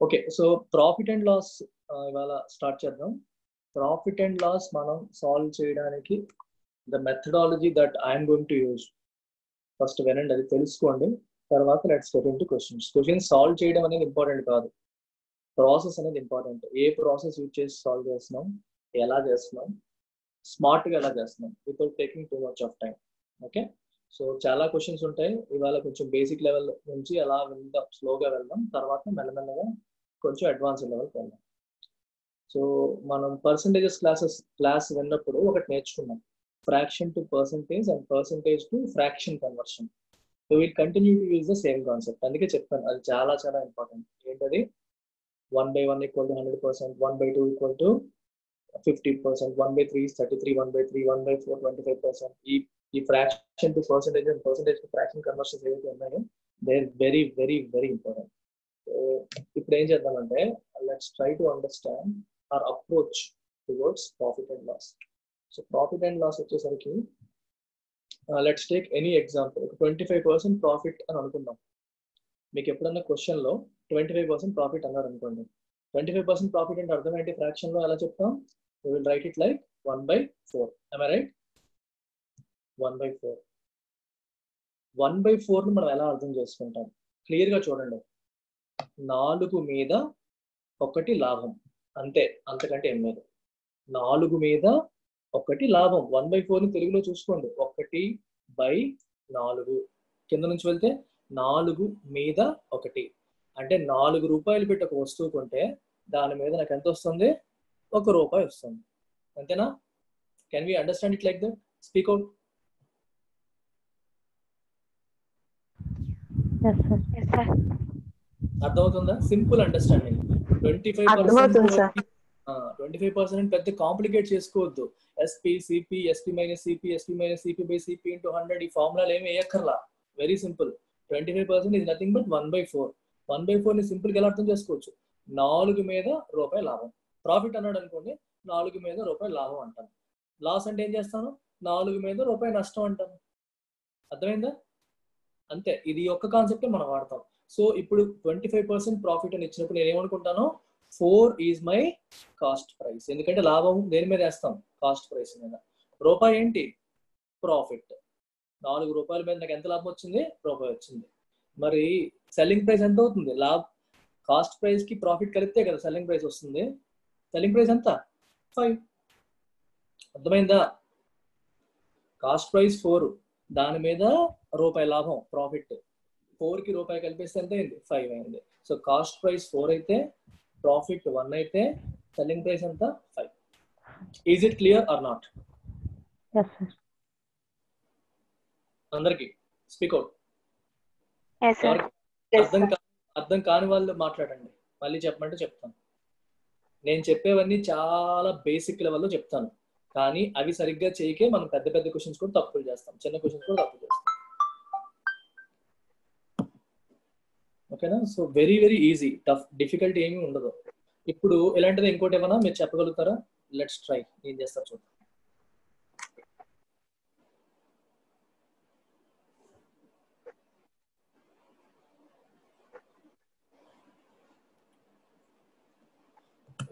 Okay, so profit and loss ఇవాళ start చేద్దాం. Profit and loss మనం సాల్వ్ చేయడానికి the methodology that I'm going to use, first వినండి, అది తెలుసుకోండి. తర్వాత let's get into questions. Questions solve చేయడం అనేది ఇంపార్టెంట్ కాదు, ప్రాసెస్ అనేది ఇంపార్టెంట్. ఏ ప్రాసెస్ యూజ్ చేసి సాల్వ్ చేస్తున్నాం, ఎలా చేస్తున్నాం, స్మార్ట్గా ఎలా చేస్తున్నాం, without taking too much of time. Okay, so చాలా క్వశ్చన్స్ ఉంటాయి ఇవాళ. కొంచెం బేసిక్ లెవెల్ నుంచి ఎలా వెళ్దాం, స్లోగా వెళ్దాం, తర్వాత మెల్లమెల్లగా కొంచెం అడ్వాన్స్ లెవెల్కి వెళ్దాం. సో మనం పర్సంటేజెస్ క్లాస్ విన్నప్పుడు ఒకటి నేర్చుకున్నాం, fraction to percentage and percentage to fraction conversion. So we'll continue to use the same concept. అందుకే చెప్పాను అది చాలా చాలా ఇంపార్టెంట్. ఏంటది? 1/1 = 100%, 1/2 = 50%, 1/3 is 33, 1/3, 1/4 25%. ఈ fraction to percentage and percentage to fraction conversions ఏవైతే ఉన్నాయో they are very very very important. So ఇప్పుడు ఏం చేద్దామంటే, let's try to understand our approach towards profit and loss. So profit and loss వచ్చేసరికి let's take any example. 25% profit అని అనుకుందాం. మీకు ఎప్పుడన్నా క్వశ్చన్లో 25% ప్రాఫిట్ అన్నారు అనుకోండి. 25% ప్రాఫిట్ అంటే అర్థం ఏంటి? ఫ్రాక్షన్లో ఎలా చెప్తాం? We will write it like 1/4. Am I right? 1/4. 1/4 ని మనం ఎలా అర్థం చేసుకుంటాం? క్లియర్గా చూడండి. 4 మీద 1 లాభం, అంతే, అంతకంటే ఏం లేదు. 4 మీద 1 లాభం. 1/4 ని తెలుగులో చూసుకోండి, 1/4. కింద నుంచి వెళ్తే 4 మీద 1 అంటే 4 రూపాయలు పెట్టి ఒక వస్తువు కొంటే దాని మీద నాకు ఎంత వస్తుంది? 1 రూపాయి వస్తుంది. అంతేనా? Can we understand it like that? Speak out. అర్థమవుతుందా? Simple understanding. 25% పెద్ద కాంప్లికేట్ చేసుకోవద్దు. SP CP, SP minus CP, SP minus CP by CP into 100, ఈ ఫార్ములాలు ఏమి వేయక్కర్లా. Very simple. 25% is nothing but 1/4. 1/4 ని సింపుల్గా ఎలా అర్థం చేసుకోవచ్చు? 4 మీద రూపాయి లాభం. ప్రాఫిట్ అన్నాడు అనుకోండి, 4 మీద రూపాయి లాభం అంటాను. లాస్ అంటే ఏం చేస్తాను? 4 మీద రూపాయి నష్టం అంటాను. అర్థమైందా? అంతే, ఇది ఒక్క కాన్సెప్టే మనం వాడతాం. సో ఇప్పుడు 25% ప్రాఫిట్ అని ఇచ్చినప్పుడు నేను ఏమనుకుంటాను? 4 ఈజ్ మై కాస్ట్ ప్రైస్. ఎందుకంటే లాభం దేని మీద వేస్తాం? కాస్ట్ ప్రైస్ మీద. రూపాయి ఏంటి? ప్రాఫిట్. 4 రూపాయల మీద నాకు ఎంత లాభం వచ్చింది? రూపాయి వచ్చింది. మరి సెల్లింగ్ ప్రైస్ ఎంత అవుతుంది? కాస్ట్ ప్రైస్ కి ప్రాఫిట్ కలిపితే కదా సెల్లింగ్ ప్రైస్ వస్తుంది. సెల్లింగ్ ప్రైస్ ఎంత? 5. అర్థమైందా? కాస్ట్ ప్రైస్ 4, దాని మీద రూపాయి లాభం, ప్రాఫిట్. 4కి రూపాయి కలిపేస్తే ఎంత అయింది? 5 అయింది. సో కాస్ట్ ప్రైస్ 4 అయితే, ప్రాఫిట్ 1 అయితే, సెల్లింగ్ ప్రైస్ ఎంత? 5. Is it clear or not? అందరికి స్పీక్ అవుట్. అర్థం కాని వాళ్ళు మాట్లాడండి, మళ్ళీ చెప్పమంటే చెప్తాను. నేను చెప్పేవన్నీ చాలా బేసిక్ లెవెల్లో చెప్తాను, కానీ అవి సరిగ్గా చేయకే మనం పెద్ద పెద్ద క్వశ్చన్స్ కూడా తప్పులు చేస్తాం, చిన్న క్వశ్చన్స్ కూడా తప్పులు చేస్తాం. ఓకేనా? So very very easy, tough, difficulty ఏమీ ఉండదు. ఇప్పుడు ఇలాంటిది ఇంకోటి ఏమన్నా మీరు చెప్పగలుగుతారా? Let's try. ఏం చేస్తారు చూద్దాం.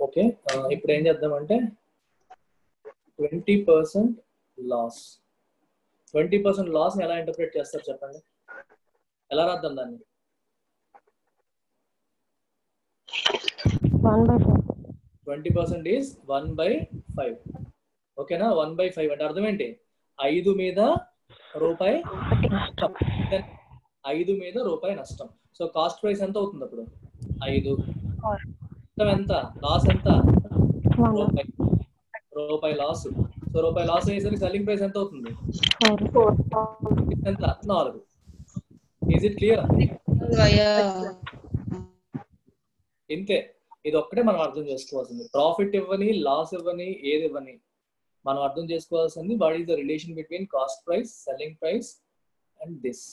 ఓకే, ఇప్పుడు ఏం చేద్దామంటే 20% లాస్. 20% లాస్ ని ఎలా ఇంటర్ప్రిట్ చేస్తారు చెప్పండి? ఎలా రాద్దాం దాన్ని? 20% ఈజ్ 1/5. ఓకేనా? 1/5 అంటే అర్థం ఏంటి? 5 మీద రూపాయి నష్టం. 5 మీద రూపాయి నష్టం. సో కాస్ట్ ప్రైస్ ఎంత అవుతుంది అప్పుడు? 5. ఎంత? లాస్ ఎంత? రూపాయి లాస్. సో రూపాయి లాస్ అయ్యేసరికి సెల్లింగ్ ప్రైస్ ఎంత అవుతుంది? ఎంత? 4. Is it clear? ఇంతే, ఇది ఒక్కటే మనం అర్థం చేసుకోవాల్సింది. ప్రాఫిట్ ఇవ్వని, లాస్ ఇవ్వని, ఏది ఇవ్వని, మనం అర్థం చేసుకోవాల్సింది what is the relation between cost price, selling price and this.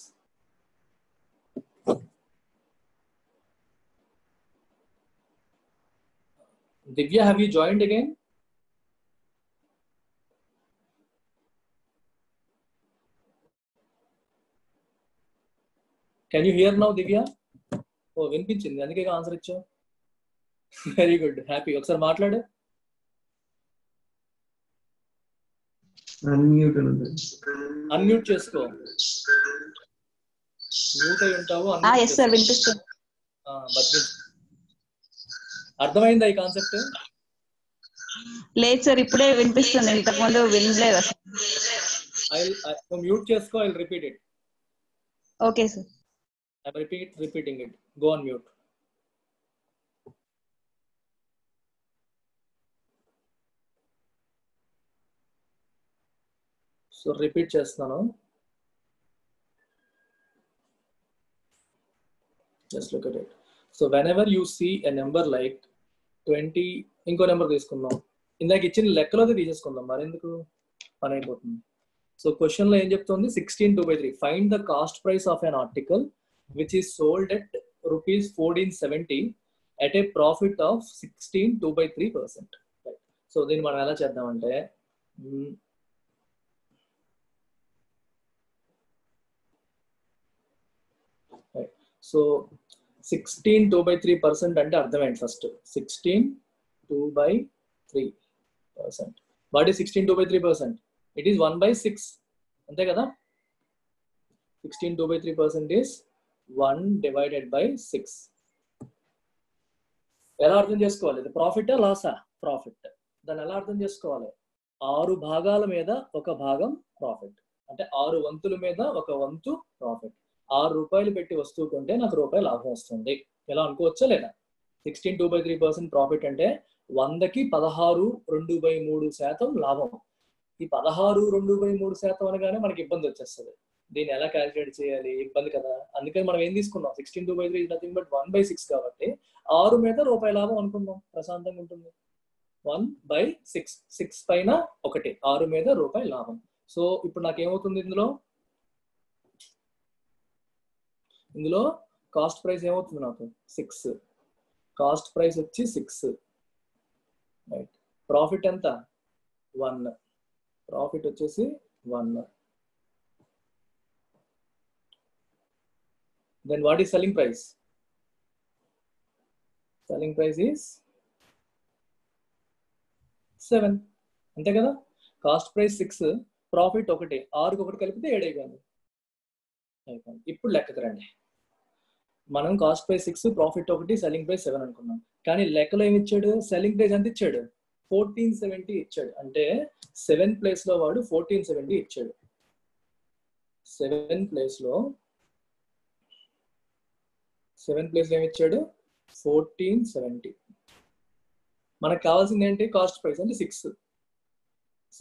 Divya, have you joined again? Can you hear now, Divya? Oh, వినిపించింది, అందుకే ఆన్సర్ ఇచ్చావు. Very good, happy. ఒకసారి మాట్లాడు. అన్మ్యూట్ చేసుకో. మ్యూట్ అయి ఉంటావు. అర్థమైందా ఈ కాన్సెప్ట్? లేదు సార్, ఇప్పుడే వినిపిస్తుంది, ఇంతకుముందు వినలేదు అసలు. మ్యూట్ చేసుకో. I will repeat it. Okay sir. I repeating it. Go on mute. So repeat చేస్తున్నాను. Just look at it. So whenever you see a number like 20, ఇంకో నెంబర్ తీసుకుందాం. ఇందాక ఇచ్చిన లెక్కలోది తీసేసుకుందాం, మరెందుకు పని అయిపోతుంది. సో క్వశ్చన్ లో ఏం చెప్తుంది? 16/2/3. Find the cost price of an article which is sold at ₹1470 at a profit of 16/2/3%. So దీన్ని మనం ఎలా చేద్దామంటే, సో 16/2/3% అంటే అర్థం ఏంటి? First 16/2/3%. What is 16/2/3%? It is 1/6. అంతే కదా? 16/2/3% ఈస్ 1/6. ఎలా అర్థం చేసుకోవాలి? ఇది ప్రాఫిటా లాసా? ప్రాఫిట్. దాన్ని ఎలా అర్థం చేసుకోవాలి? 6 భాగాల మీద ఒక భాగం ప్రాఫిట్, అంటే 6 వంతుల మీద ఒక వంతు ప్రాఫిట్. ₹6 పెట్టి వస్తువు కొంటే నాకు రూపాయి లాభం వస్తుంది. ఎలా అనుకోవచ్చా లేదా? 16/2/3% ప్రాఫిట్ అంటే 100కి 16/2/3% లాభం. ఈ 16/2/3% అనగానే మనకి ఇబ్బంది వచ్చేస్తుంది. దీన్ని ఎలా క్యాలిక్యులేట్ చేయాలి? ఇబ్బంది కదా. అందుకని మనం ఏం తీసుకున్నాం? 16/2/3 ఇస్ నథింగ్ బట్ 1/6 కాబట్టి 6 మీద రూపాయి లాభం అనుకుందాం, ప్రశాంతంగా ఉంటుంది. 1/6, 6 పైన 1, 6 మీద రూపాయి లాభం. సో ఇప్పుడు నాకేమవుతుంది? ఇందులో కాస్ట్ ప్రైస్ ఏమవుతుంది నాకు? 6. కాస్ట్ ప్రైస్ వచ్చి 6. రైట్. ప్రాఫిట్ ఎంత? 1. ప్రాఫిట్ వచ్చేసి 1. Then what is selling price? Selling price is 7. అంతే కదా? కాస్ట్ ప్రైస్ 6, ప్రాఫిట్ 1, 6కి 1 కలిపితే 7 అయిపోయింది. ఇప్పుడు లెక్కకు రండి. మనం cost price 6, profit 1, selling price 7 అనుకున్నాం. కానీ లెక్కలో ఏమి ఇచ్చాడు? సెల్లింగ్ ప్రైస్ ఎంత ఇచ్చాడు? 1470 ఇచ్చాడు. అంటే 7 ప్లేస్ లో వాడు 1470 ఇచ్చాడు. 7 ప్లేస్ లో ఏమి ఇచ్చాడు? 1470. మనకు కావాల్సింది ఏంటి? కాస్ట్ ప్రైస్ అంటే 6.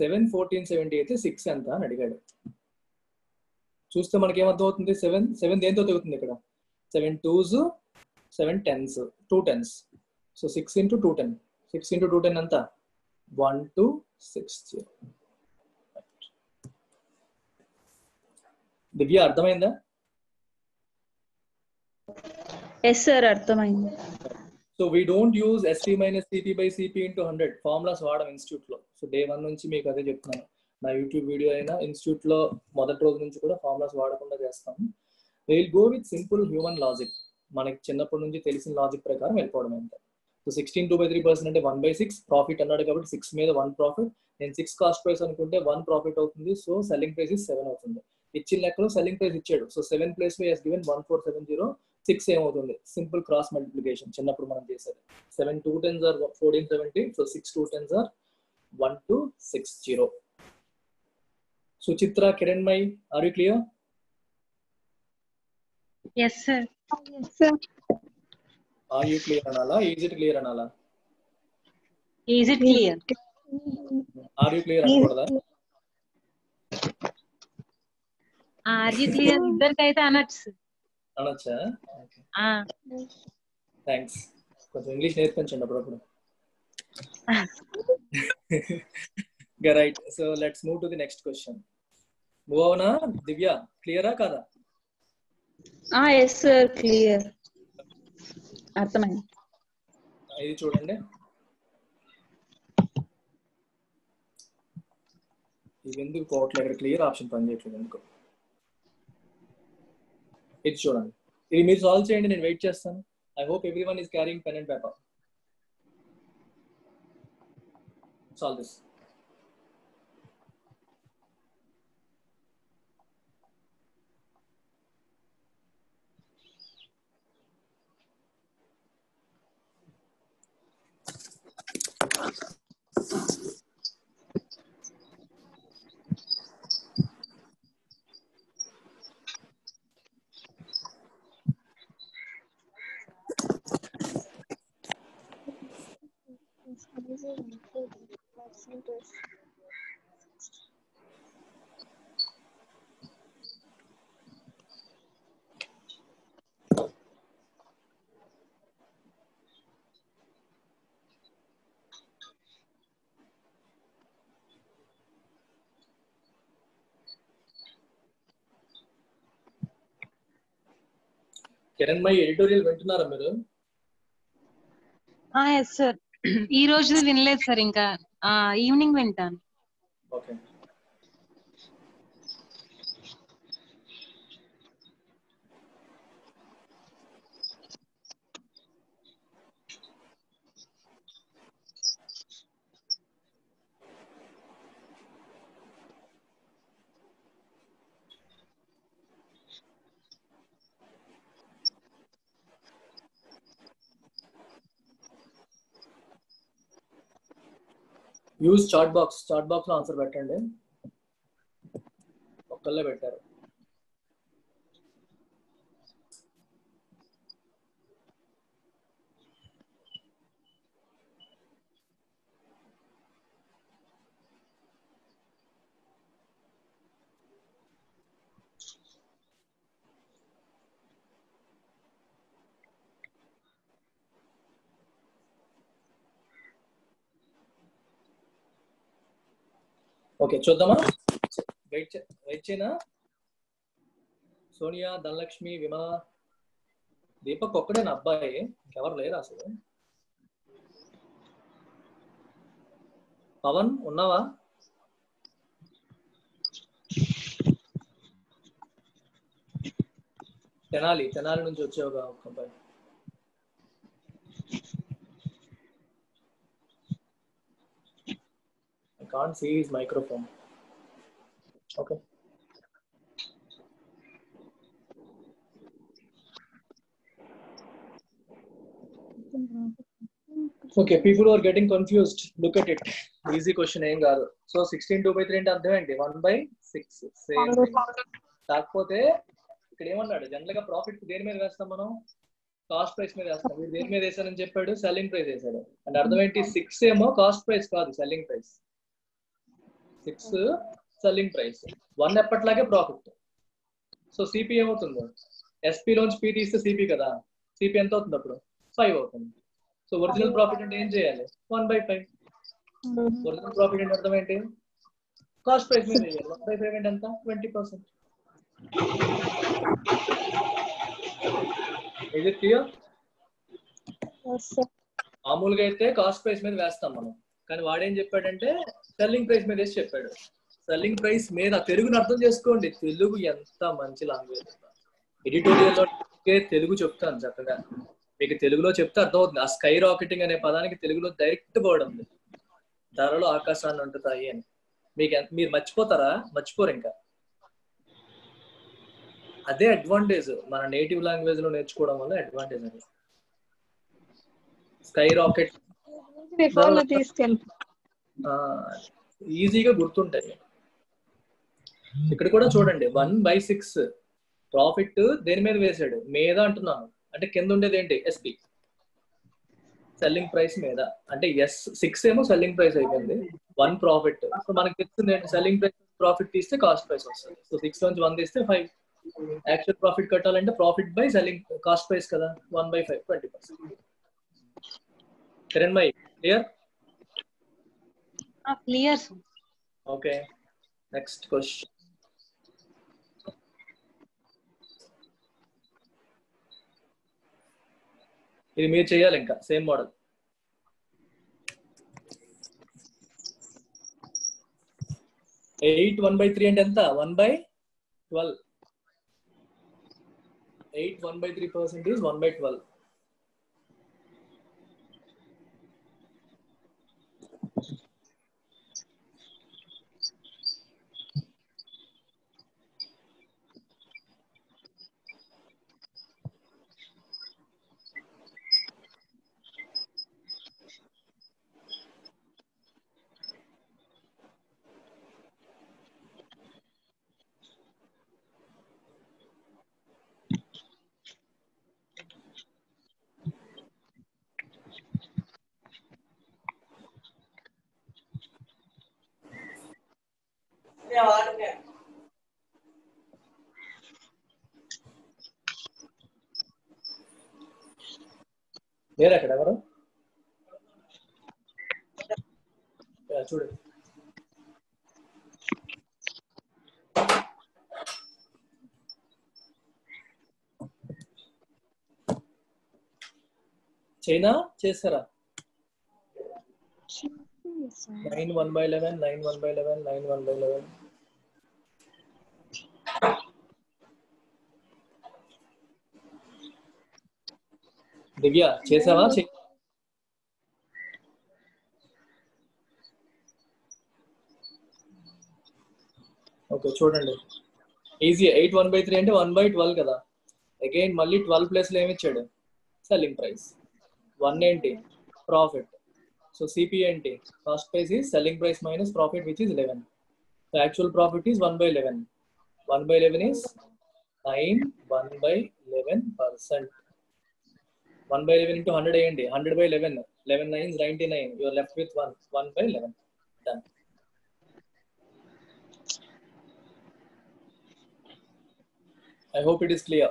7 1470 అయితే 6 ఎంత అని అడిగాడు. చూస్తే మనకి ఏమర్థం అవుతుంది? 7 దేంతో తగ్గుతుంది ఇక్కడ? 7 2s, 7 10s, 2 10s. సో 6 × 210. 6 × 210 ఎంత? 1260. దివ్య అర్థమైందా? ఎస్ సార్, అర్థమైంది. So we don't use SP - CP/CP × 100 formulas వాడడం ఇన్స్టిట్యూట్ లో. సో డే 1 నుంచి మీకు అదే చెప్తున్నాను. నా యూట్యూబ్ వీడియో అయినా ఇన్స్టిట్యూట్ లో మొదటి రోజు నుంచి కూడా ఫార్ములాస్ వాడకుండా చేస్తాము. Will go with simple human logic. మనకి చిన్నప్పటి నుంచి తెలిసిన లాజిక్ ప్రకారం వెళ్ళిపోవడం అంతే. సో 16/2/3% అంటే 1/6. ప్రాఫిట్ అన్నాడు కాబట్టి 6 మీద 1 ప్రాఫిట్. నేను 6 కాస్ట్ ప్రైస్ అనుకుంటే 1 ప్రాఫిట్ అవుతుంది. సో సెల్లింగ్ ప్రైస్ 7 అవుతుంది. ఇచ్చిన లెక్కలో సెల్లింగ్ ప్రైస్ ఇచ్చాడు. సో 7 ప్లేస్ లో హస్ గివెన్ 1470. 6 ఏమవుతుంది? సింపుల్ క్రాస్ మల్టిప్లికేషన్ చిన్నప్పుడు మనం చేసేది. 7 2 10s are 1470. So 6 2 10s are 1260. Suchitra, Kiranmai, are you clear? Yes sir. Yes sir. Are you clear Anala? Is it clear Anala? Is it clear? Are you clear Ankoda? Are you clear? ఇద్దరికైతే అనొచ్చు. అనొచ్చా? Okay. Thanks. కొంచెం English నేర్పించండి అప్పుడప్పుడు. Right. So let's move to the next question. Move on, Divya. Clear kada? Yes sir, clear. అర్థమైంది. ఇది చూడండి. ఇది ఎందుకు కోట్ల ఇక్కడ క్లియర్ ఆప్షన్ పనిచేయట్లేదు ఎందుకు? ఇది చూడండి. ఇది మీరు సాల్వ్ చేయండి, నేను వెయిట్ చేస్తాను. I hope everyone is carrying pen and paper. solve this. Kiran my editorial వింటున్నారా మీరు? Yes sir. ఈ రోజు వినలేదు సార్, ఇంకా ఈవినింగ్ వింటాను. ఓకే. యూజ్ చాట్ బాక్స్ లో ఆన్సర్ పెట్టండి. ఒక్కళ్ళే పెట్టారు. ఓకే, చూద్దామా? వెయిట్ చేయనా? సోనియా, ధనలక్ష్మి, విమల, దీపక్ ఒక్కడే నా అబ్బాయి, ఇంకెవరు లేరు అసలు. పవన్ ఉన్నావా? తెనాలి నుంచి వచ్చావు ఒక అబ్బాయి. I can't see his microphone. Okay. Okay, people who are getting confused, look at it. Easy question ఏం కాదు. సో 16 2/3 అంటే అర్థం ఏంటి? 1/6 సేమ్ థింగ్. కాకపోతే ఇక్కడ ఏమన్నాడు, జనరల్ గా ప్రాఫిట్ దేని మీద వేస్తాం మనం? కాస్ట్ ప్రైస్ మీద వేస్తాం. మీరు దేని మీద వేసానని చెప్పాడు? సెల్లింగ్ ప్రైస్ వేసాడు. అంటే అర్థం ఏంటి? 6 ఏమో కాస్ట్ ప్రైస్ కాదు, సెల్లింగ్ ప్రైస్. 6 సెల్లింగ్ ప్రైస్, 1 ఎప్పట్లాగే ప్రాఫిట్. సో సిపి ఏమవుతుంది? ఎస్పీ లోంచి పి తీస్తే సిపి కదా, సిపి ఎంత అవుతుంది అప్పుడు? 5 అవుతుంది. సో ఒరిజినల్ ప్రాఫిట్ అంటే ఏం చేయాలి? 1/5. ఒరిజినల్ ప్రాఫిట్ అంటే అర్థం ఏంటి? కాస్ట్ ప్రైస్ మీద వేయాలి. 1/5 అంటే ఎంత? 20%. ఇది క్లియర్? మామూలుగా అయితే కాస్ట్ ప్రైస్ మీద వేస్తాం మనం, కానీ వాడేం చెప్పాడంటే సెల్లింగ్ ప్రైస్ మీద వేసి చెప్పాడు. సెల్లింగ్ ప్రైస్ మీద, తెలుగుని అర్థం చేసుకోండి. తెలుగు ఎంత మంచి లాంగ్వేజ్. ఎడిటోరియల్ లో తెలుగు చెప్తాను చక్కగా, మీకు తెలుగులో చెప్తే అర్థమవుతుంది. ఆ స్కై రాకెటింగ్ అనే పదానికి తెలుగులో డైరెక్ట్ వర్డ్ ఉంది, ధరలో ఆకాశాన్ని ఉంటుతాయి అని. మీరు మర్చిపోతారా? మర్చిపోరు. ఇంకా అదే అడ్వాంటేజ్, మన నేటివ్ లాంగ్వేజ్ లో నేర్చుకోవడం వల్ల అడ్వాంటేజ్ అది. స్కై రాకెట్ ఈజీగా గుర్తుంటాయి. ఇక్కడ కూడా చూడండి, 1/6 ప్రాఫిట్ దేని మీద వేసాడు? మీద అంటున్నాను అంటే కింద ఉండేది ఏంటి? ఎస్పి, సెల్లింగ్ ప్రైస్ మీద. అంటే 6 ఏమో సెల్లింగ్ ప్రైస్ అయిపోయింది, 1 ప్రాఫిట్. సో మనకి తెలిసింది ఏంటి? సెల్లింగ్ ప్రైస్ ప్రాఫిట్ తీస్తే కాస్ట్ ప్రైస్ వస్తుంది. సో 6 నుంచి 1 తీస్తే 5. యాక్చువల్ ప్రాఫిట్ కట్టాలంటే profit by selling cost price కదా, 1/5, 20%. Kiran my clear? Clear. Okay, next question. ఇది మీరు చేయాలి, ఇంకా సేమ్ మోడల్. 8 1/3 అంటే ఎంత? 1/12. 8 1/3% is 1/12. లేరు అక్కడ ఎవరు? చూడు చైనా చేస్తారా? 9 1/11 9 1/11 9 1/11 దివ్య చేసావా? ఓకే చూడండి, ఈజీ. 8 1/3 అంటే 1/12 కదా. అగైన్ మళ్ళీ 12 ప్లస్ లో ఏమి ఇచ్చాడు? Selling price. 1 ఏంటి? ప్రాఫిట్. సో సిపి ఏంటి? Cost price is selling price minus profit which is 11. So actual profit is 1/11. 1/11 is 9 1/11%. 1/11 into 100 వేయండి. 100/11 11 9s 99. You are left with 1. 1/11. Done. I hope it is clear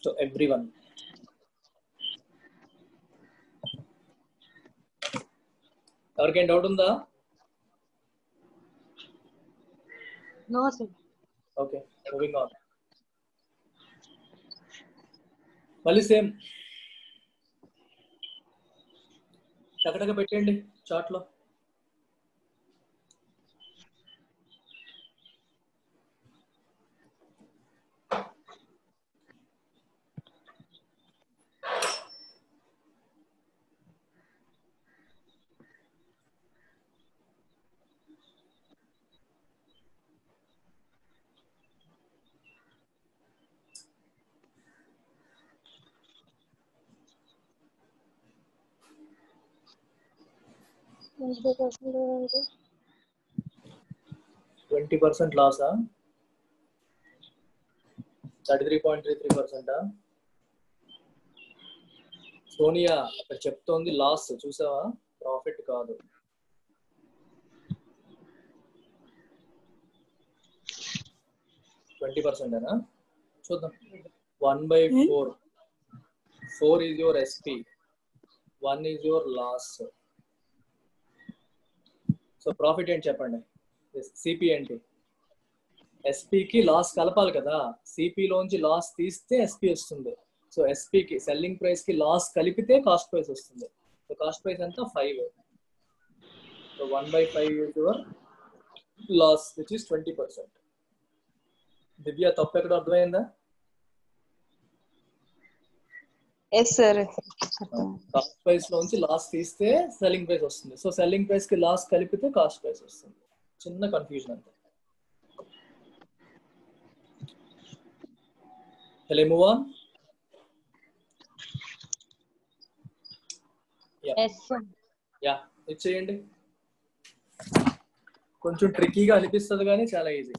to everyone. ఎవరికైనా doubt ఉందా? No sir. Okay, moving on. మళ్ళీ same చక్కగా పెట్టండి chart లో. అంటే 20% లాసా? 33.33%. సోనియా అక్కడ చెప్తోంది లాస్, చూసావా? ప్రాఫిట్ కాదు. %20 చూద్దాం. 1/4. 4 is your SP, 1 is your loss. So profit ఏంటి చెప్పండి? సిపి ఏంటి? ఎస్పీకి లాస్ కలపాలి కదా. సిపిలోంచి లాస్ తీస్తే ఎస్పీ వస్తుంది. సో ఎస్పీకి సెల్లింగ్ ప్రైస్ కి లాస్ కలిపితే కాస్ట్ ప్రైస్ వస్తుంది. సో కాస్ట్ ప్రైస్ ఎంత? 5. So 1/5 is your loss which is 20%. Divya తప్పు ఎక్కడ అర్థమైందా? Yes sir. కాస్ట్ ప్రైస్ లోంచి లాస్ తీస్తే సెల్లింగ్ ప్రైస్ వస్తుంది. సో సెల్లింగ్ ప్రైస్ కి లాస్ కలిపితే కాస్ట్ ప్రైస్ వస్తుంది. చిన్న కన్ఫ్యూజన్ అంతే. Shall I move on? Yes sir. Ya, ఇచ్చేయండి. కొంచెం ట్రిక్కీగా అనిపిస్తుంది కానీ చాలా ఈజీ.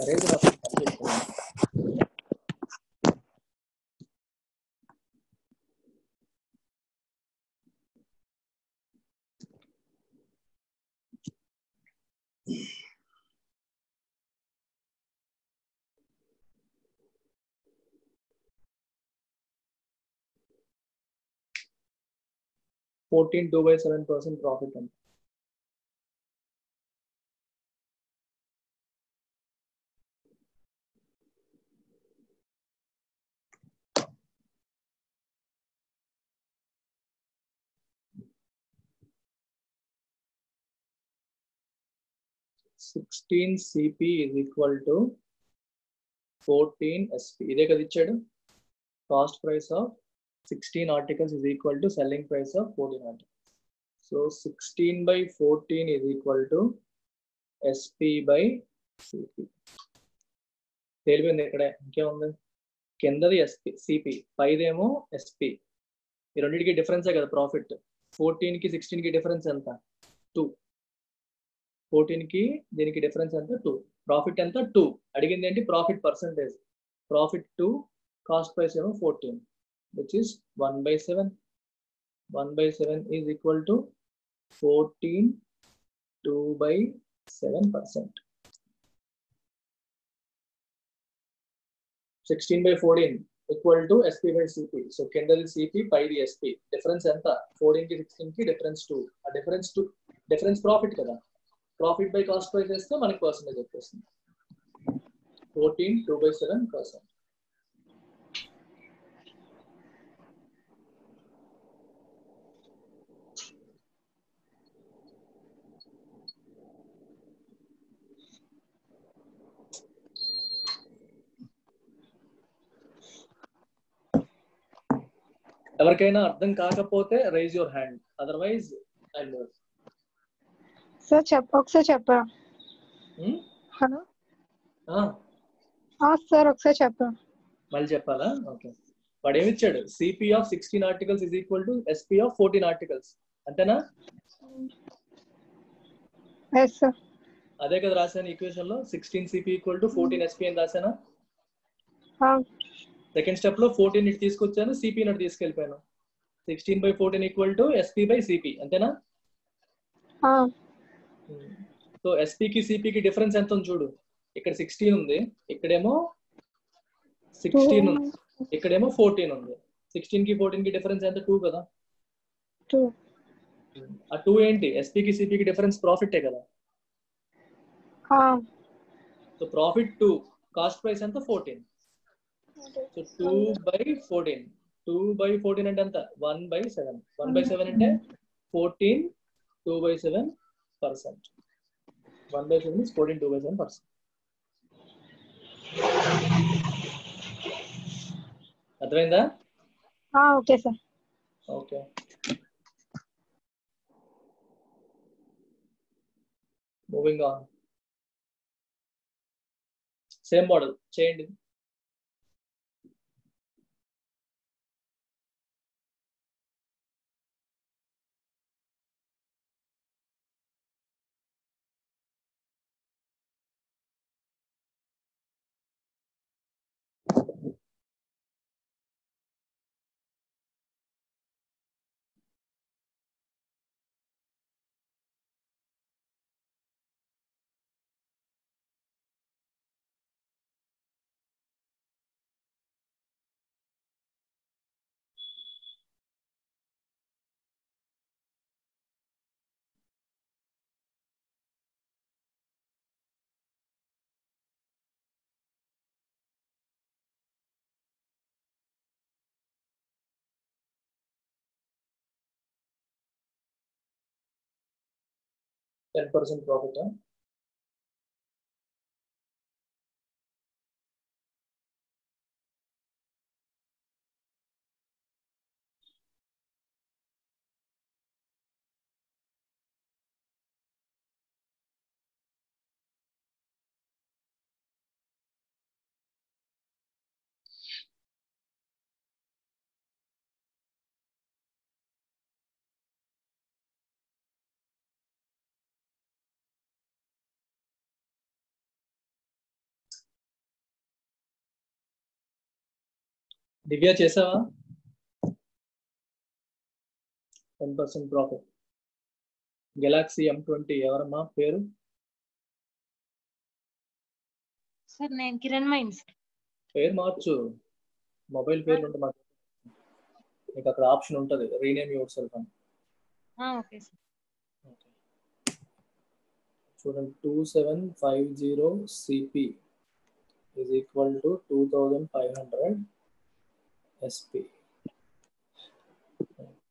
అరేజ్ రాసి 14 2/7% ప్రాఫిట్ అండి. $16 CP is equal to 14 SP. ఇదే కదా ఇచ్చాడు. Cost price of 16 articles is equal to selling price of 14 articles. So 16/14 is equal to SP by CP. తేలిపోయింది ఇక్కడే, ఇంకేముంది? కిందది ఎస్పీ సిపి, పైదేమో ఎస్పీ. ఈ రెండింటికి డిఫరెన్సే కదా ప్రాఫిట్. 14 కి 16 కి డిఫరెన్స్ ఎంత? 2. 14 కి దీనికి డిఫరెన్స్ ఎంత? 2. ప్రాఫిట్ ఎంత? 2. అడిగింది ఏంటి? Profit percentage. Profit 2, cost price ఏమో 14, which is 1/7. 1/7 is equal to 14 2/7%. 16/14 equal to SP by CP. So కిందది సిపి, పైది ఎస్పీ. డిఫరెన్స్ ఎంత? 14 కి 16 కి డిఫరెన్స్ 2. ఆ డిఫరెన్స్ ప్రాఫిట్ కదా. ప్రాఫిట్ బై కాస్ట్ ప్రైస్ వేస్తే మనకి పర్సంటేజ్ వచ్చేస్తుంది. 14 2/7%. ఎవరికైనా అర్థం కాకపోతే raise your hand, otherwise I move. Sir ఒకసారి చెప్పరా? హలో సార్ ఒకసారి చెప్పరా? మళ్ళీ చెప్పాలా? ఓకే. వాడు ఏమి ఇచ్చాడు? CP of 16 articles is equal to SP of 14 articles, అంతేనా? అదే కదా రాశాను ఈక్వేషన్ లో. 16 సిపి ఈక్వల్ టు 14 ఎస్పీ అని రాశానా? సెకండ్ స్టెప్ లో 14 ఇటు తీసుకొచ్చాను, సిపి నటు తీసుకెళ్ళిపోయాను. 16/14 equal to SP by CP, అంతేనా? సో ఎస్పీకి సిపికి డిఫరెన్స్ ఎంత ఉంది చూడు. ఇక్కడ 16 ఉంది, ఇక్కడేమో 16 ఉంది, ఇక్కడేమో 14 ఉంది. 16 కి 14 కి డిఫరెన్స్ ఎంత? 2 కదా. 2. ఆ 2 ఏంటి? ఎస్పీకి సిపికి డిఫరెన్స్ ప్రాఫిటే కదా. సో ప్రాఫిట్ 2, కాస్ట్ ప్రైస్ ఎంత? 14. సో 2/14. 2/14 అంటే ఎంత? 1/7. 1/7 అంటే 14 2/7%. 1/7 is 14 2/7%. అర్థమైందా? Okay sir. Okay, moving on. Same model చేయండి. $10% ప్రాఫిట్. దివ్య చేసావా? 10% ప్రాఫిట్. గెలాక్సీ M20 ఎవరమ్మా పేరు? సార్ నేను కిరణ్ మైన్స్. పేరు మార్చు, మొబైల్ పేర్లు ఉంటే మాకు మీకు అక్కడ ఆప్షన్ ఉంటుంది, రీనేమ్ యువర్ సెల్ఫ్ అని. Okay sir. చూడండి, 2750 CP is equal to 2500 SP.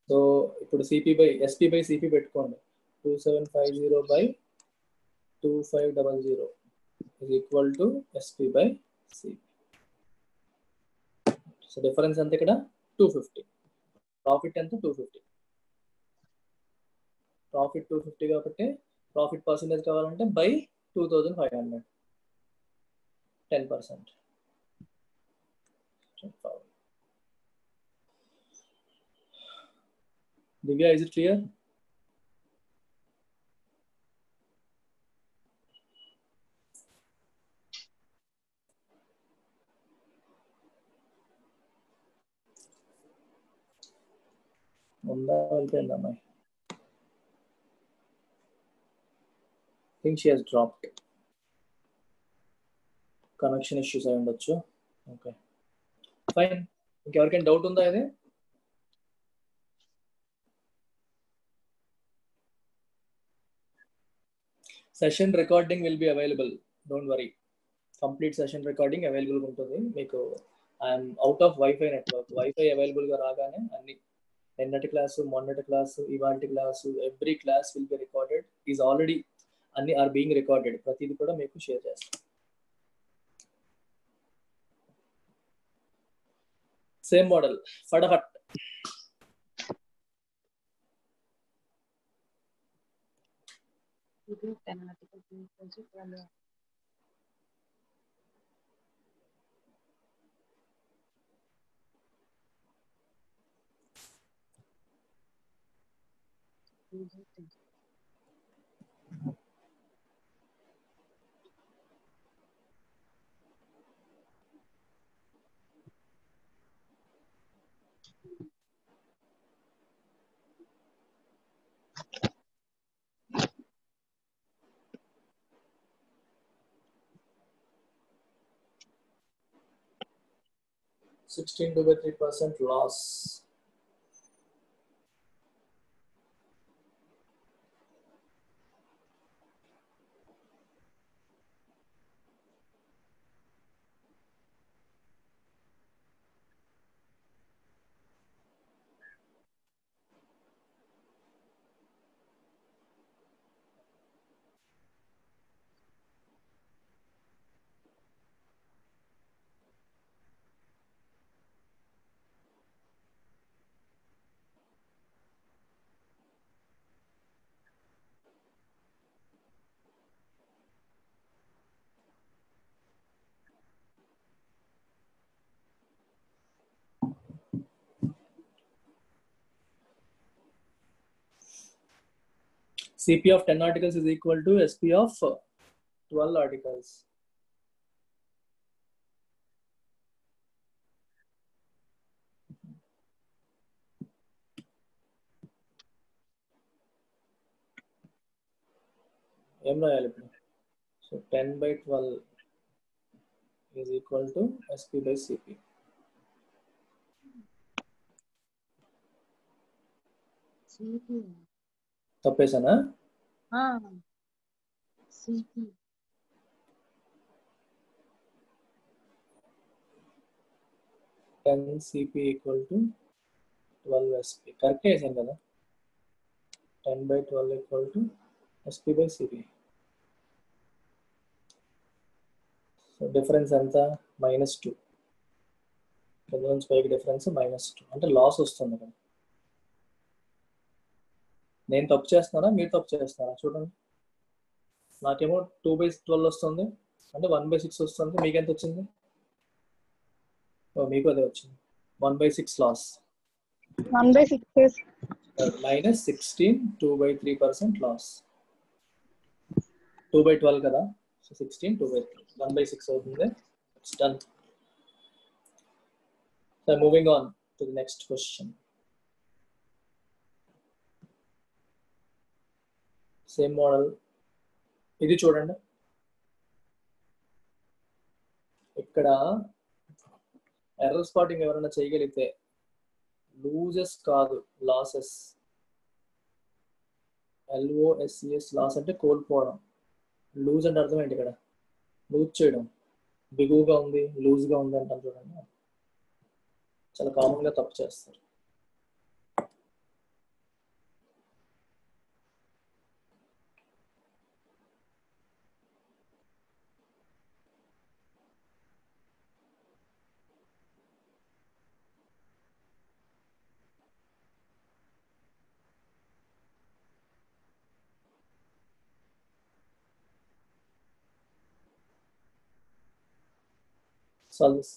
So ఇప్పుడు SP బై సిపి పెట్టుకోండి. 2750 by 2500 is equal to SP by CP. So difference ఎంత ఇక్కడ? 250. ప్రాఫిట్ ఎంత? 250. ప్రాఫిట్ 250 కాబట్టి ప్రాఫిట్ పర్సంటేజ్ కావాలంటే by 2500, 10%. Straightforward. Divya, is it clear? I think she has dropped. Connection issues అయి ఉండొచ్చు. Okay. Fine. ఇంకెవరికైనా doubt ఉందా ఇది? Session recording will be available. Don't worry. Complete session recording available ఉంటుంది మీకు. I'm out of wifi network. Wifi available గా రాగానే అన్ని నిన్నటి క్లాసు, మొన్నటి క్లాసు, ఇవాళ class, every class will be recorded. Is already అన్ని ఆర్ బీయింగ్ రికార్డెడ్. ప్రతిది కూడా మీకు షేర్ చేస్తాం. సేమ్ మోడల్, ఫటాఫట్. ఇది 10 articles equals to 12. $16 by 3% loss. CP of 10 articles is equal to SP of 12 articles. ఏం రాయాలి ఇప్పుడు? So 10 by 12 is equal to SP by CP. CP. తప్పేసానా? CP. 10 CP equal to 12 SP. Correct వేసాను కదా? 10 by 12 equal to SP by CP. So difference ఎంత? -2. కింద నుంచి పైకి difference -2. అంటే లాస్ వస్తుంది కదా. నేను తప్పు చేస్తున్నానా, మీరు తప్పు చేస్తున్నారా? చూడండి, నాకేమో 2 by 12 వస్తుంది, అంటే 1 by 6 వస్తుంది. మీకు ఎంత వచ్చింది? మీకు అదే వచ్చింది. 1 by 6 loss. 1 by 6 is -16, 2 by 3% loss. 2 by 12 కదా, సో 16, 2 by 3, 1 by 6 అవుతుంది. It's done. So moving on to the next question. Same model. ఇది చూడండి, ఇక్కడ ఎర్రర్ స్పాటింగ్ ఎవరైనా చేయగలిగితే, లూజెస్ కాదు లాసెస్. LOSES లాస్ అంటే కోల్పోవడం. లూజ్ అంటే అర్థం ఏంటి? ఇక్కడ లూజ్ చేయడం. బిగువుగా ఉంది, లూజ్గా ఉంది అంటాం చూడండి. చాలా కామన్గా తప్పు చేస్తారు. Solve this.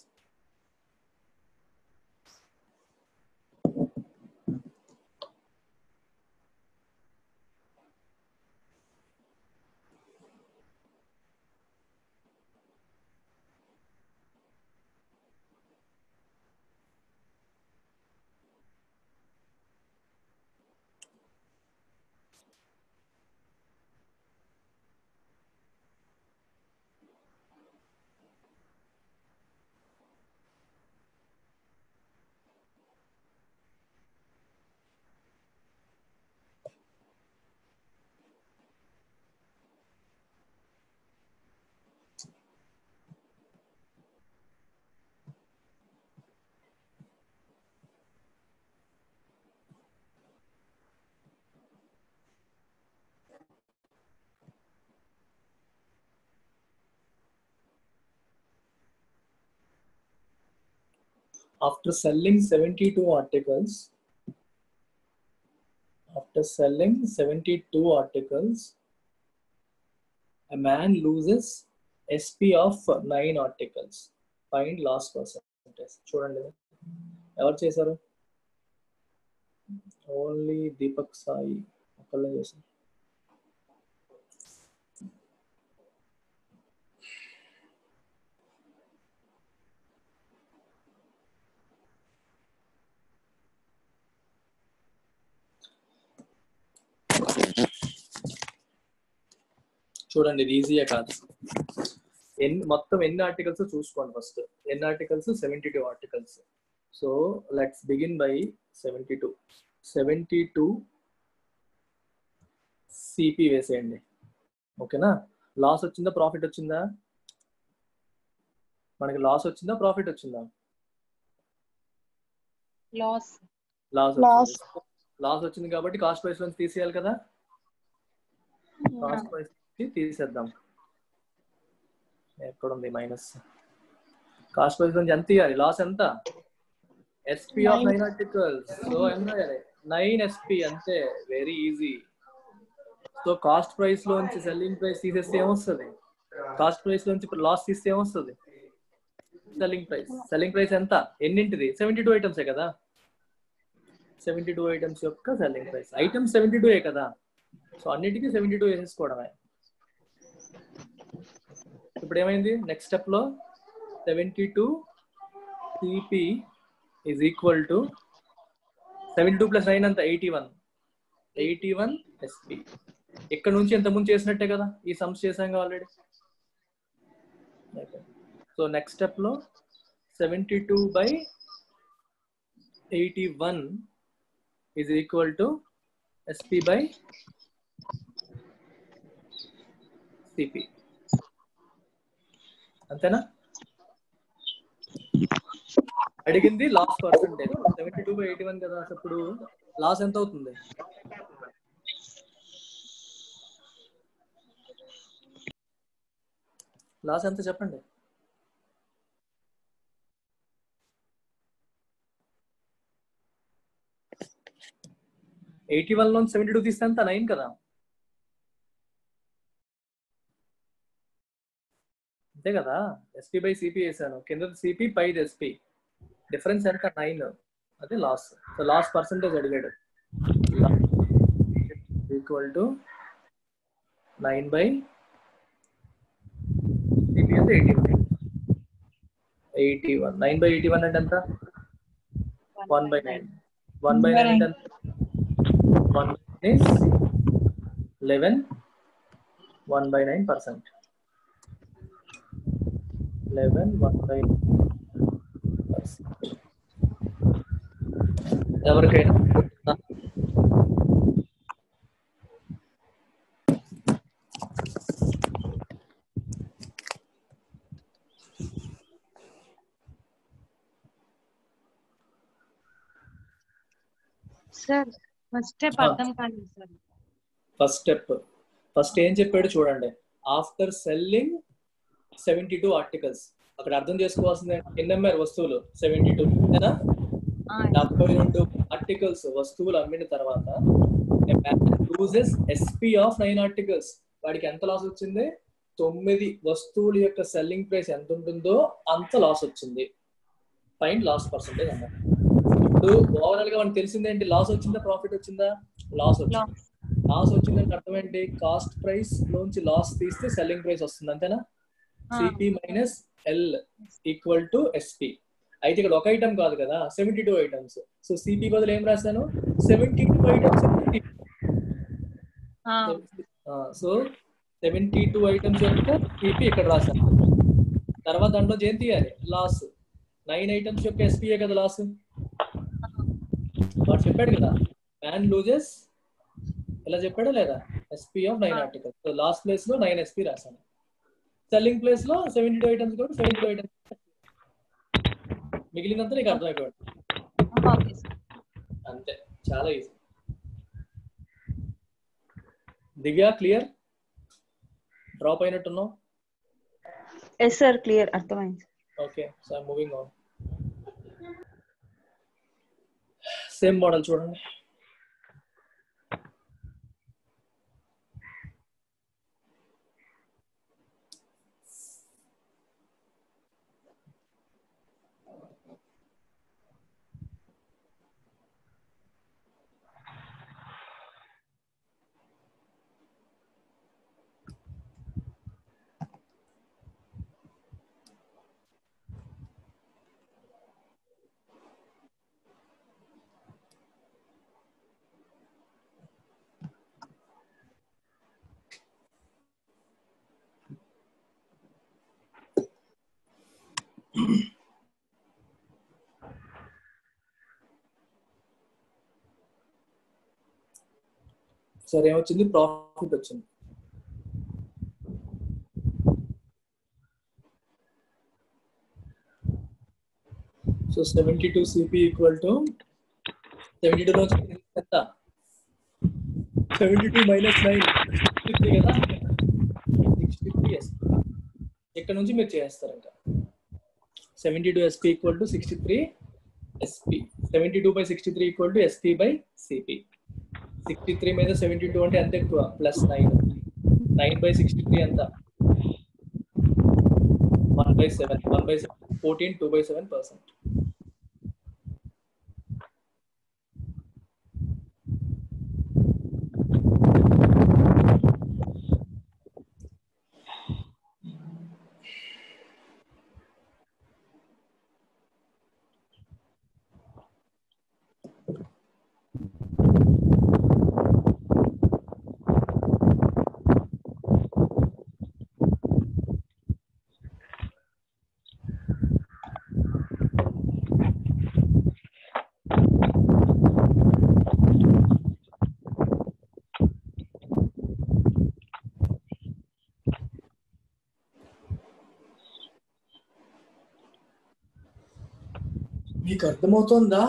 After selling 72 articles, a man loses SP of 9 articles. Find loss percentage. చూడండి ఎవరు చేశారు? ఓన్లీ దీపక్ సాయి ఒకళ్ళే చేశారు. చూడండి ఇది ఈజీయే కాదు. మొత్తం ఎన్ని ఆర్టికల్స్ చూసుకోండి. ఫస్ట్ ఎన్ని articles? 72 articles. So let's begin by 72 CP వేసేయండి. ఓకేనా? లాస్ వచ్చిందా ప్రాఫిట్ వచ్చిందా? మనకి లాస్ వచ్చిందా ప్రాఫిట్ వచ్చిందా? లాస్ వచ్చింది కాబట్టి కాస్ట్ ప్రైస్ నుంచి తీసేయాలి కదా. కాస్ట్ ప్రైస్ తీసేద్దాం. ఎక్కడ ఉంది మైనస్? కాస్ట్ ప్రైస్ నుంచి ఎంత తీయాలి? లాస్ ఎంత? SP of 9 articles. సో ఎంత 9 SP అంతే. Very easy. So cost price లోంచి సెల్లింగ్ ప్రైస్ తీసేస్తే ఏమొస్తుంది? కాస్ట్ ప్రైస్ లోంచి లాస్ తీస్తే ఏమొస్తుంది? సెల్లింగ్ ప్రైస్ ఎంత? ఎన్నింటిది? 72 ఐటమ్సే కదా. 72 ఐటమ్స్ యొక్క సెల్లింగ్ ప్రైస్. ఐటమ్స్ 72 కదా. సో అన్నిటికీ 72 వేసేసుకోవడమే. ఇప్పుడు ఏమైంది? నెక్స్ట్ స్టెప్ లో 72 CP is equal to 72 plus 9 అంత 81 SP. ఇక్కడ నుంచి ఎంత ముందు చేసినట్టే కదా. ఈ సమ్స్ చేసాం ఆల్రెడీ. సో నెక్స్ట్ స్టెప్ లో 72 by 81 is equal to SP by CP. అంతేనా? అడిగింది లాస్ పర్సెంటేజ్. 72 by 81 కదా. అప్పుడు లాస్ ఎంత అవుతుంది? లాస్ ఎంత చెప్పండి? ఎయిటీ వన్ లో 72 తీస్తే అంత 9 కదా. అంతే కదా. SP by CP వేసాను. కింద CP పైది SP. డిఫరెన్స్ ఎంత? 9. అదే లాస్. సో లాస్ పర్సెంటేజ్ అడిగాడు. ఈక్వల్ టు 9 by CP అంటే 81. 9 by 81 అంటే ఎంత? 1 by 9. 1 by 9 అంటే ఎంత? 1 is 11. 1 by 9%. 11 1 by 9%. ఎవరికైనా సార్ ఫస్ట్ స్టెప్ అర్థం కాలేదు సార్. ఫస్ట్ ఏం చెప్పాడు చూడండి. After selling 72 articles. అక్కడ అర్థం చేసుకోవాల్సింది ఎన్ఎంఆర్ వస్తువులు 72 కదా. 72 ఆర్టికల్స్ వస్తువులు అమ్మిన తర్వాత లూజెస్ SP of 9 ఆర్టికల్స్. వాడికి ఎంత లాస్ వచ్చింది? 9 వస్తువుల యొక్క సెల్లింగ్ ప్రైస్ ఎంత ఉంటుందో అంత లాస్ వచ్చింది. ఫైండ్ లాస్ పర్సెంటేజ్ అన్నమాట. ఇప్పుడు ఓవరాల్ గా మనకు తెలిసింది ఏంటి? లాస్ వచ్చిందా ప్రాఫిట్ వచ్చిందా? లాస్ వచ్చింది. లాస్ వచ్చిందంటే అర్థం ఏంటి? కాస్ట్ ప్రైస్ లోంచి లాస్ తీస్తే సెల్లింగ్ ప్రైస్ వస్తుంది. అంతేనా? CP minus L equal to SP. అయితే ఇక్కడ ఒక ఐటమ్ కాదు కదా, 72 ఐటమ్స్. సో CP బదులు ఏం రాశాను? 72 ఐటమ్స్. సో 72 ఐటమ్స్ యొక్క CP ఇక్కడ రాశాను. తర్వాత దాంట్లో ఏం తీయాలి? లాస్. 9 ఐటమ్స్ యొక్క SPA కదా లాస్. వాడు చెప్పాడు కదా, మ్యాన్ లూజెస్. ఇలా చెప్పాడా లేదా? SP of 9 articles. So last place లో 9 SP రాశాను. సెల్లింగ్ ప్లేస్ లో 72 ఐటమ్స్ కూడా 72 ఐటమ్స్. మిగిలినంత నీకు అర్థమైపోయాడు. అంతే, చాలా ఈజీ. దివ్య క్లియర్? డ్రాప్ అయినట్టున్నావు? ఎస్ సార్, క్లియర్, అర్థమైంది. Okay, so I am moving on. Same model చూడండి. సరే ఏమొచ్చింది? ప్రాఫిట్ వచ్చింది. సో 72 సిపి ఈక్వల్ టు 72 లో ఎంత? 72 మైనస్ 9 63 కదా, 63 ఎస్పీ. ఇక్కడ నుంచి మీరు చేస్తారు ఇంకా 72 SP equal to 63 SP. 72 by 63 equal to SP by CP. 63 మీద 72 అంటే ఎంత ఎక్కువ? ప్లస్ 9. 9 బై 63 ఎంత? 1/7. 1/7 14. 2/7%. మీకు అర్థమవుతుందా?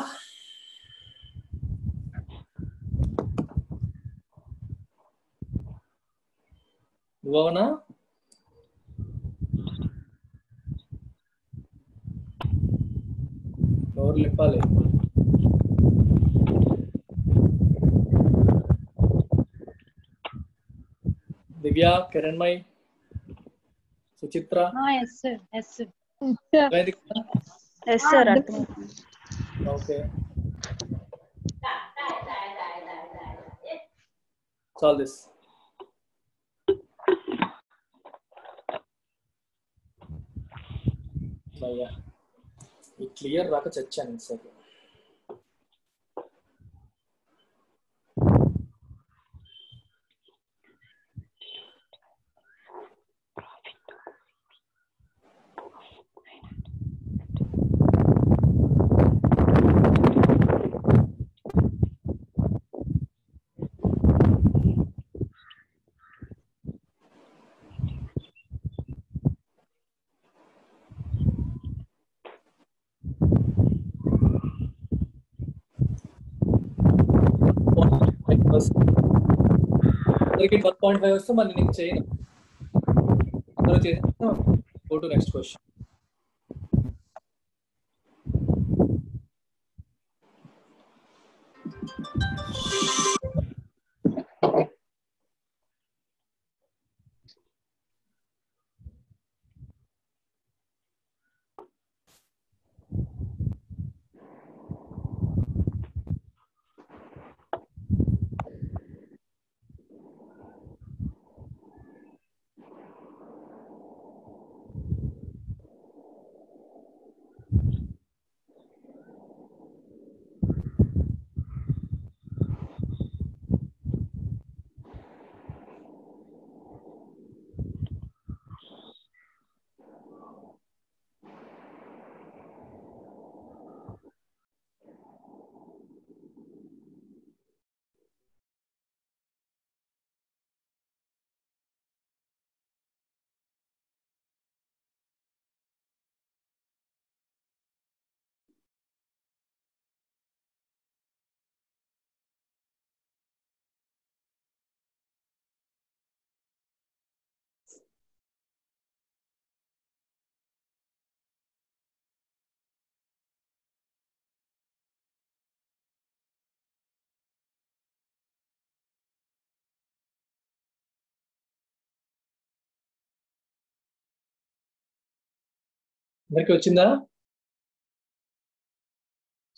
అవునా? నోరు లిప్పాలి. Divya, Kiranmayi, Suchitra. Yes sir, yes sir. Yes sir. Okay, solve this. భయ్యా ఈ క్లియర్ రాక చచ్చాను ఇంతసేపు. అందరికి 1.5 వస్తే మళ్ళీ నేను చేయను. అందరూ చేసేస్తా. Go to next question. అందరికి వచ్చిందా?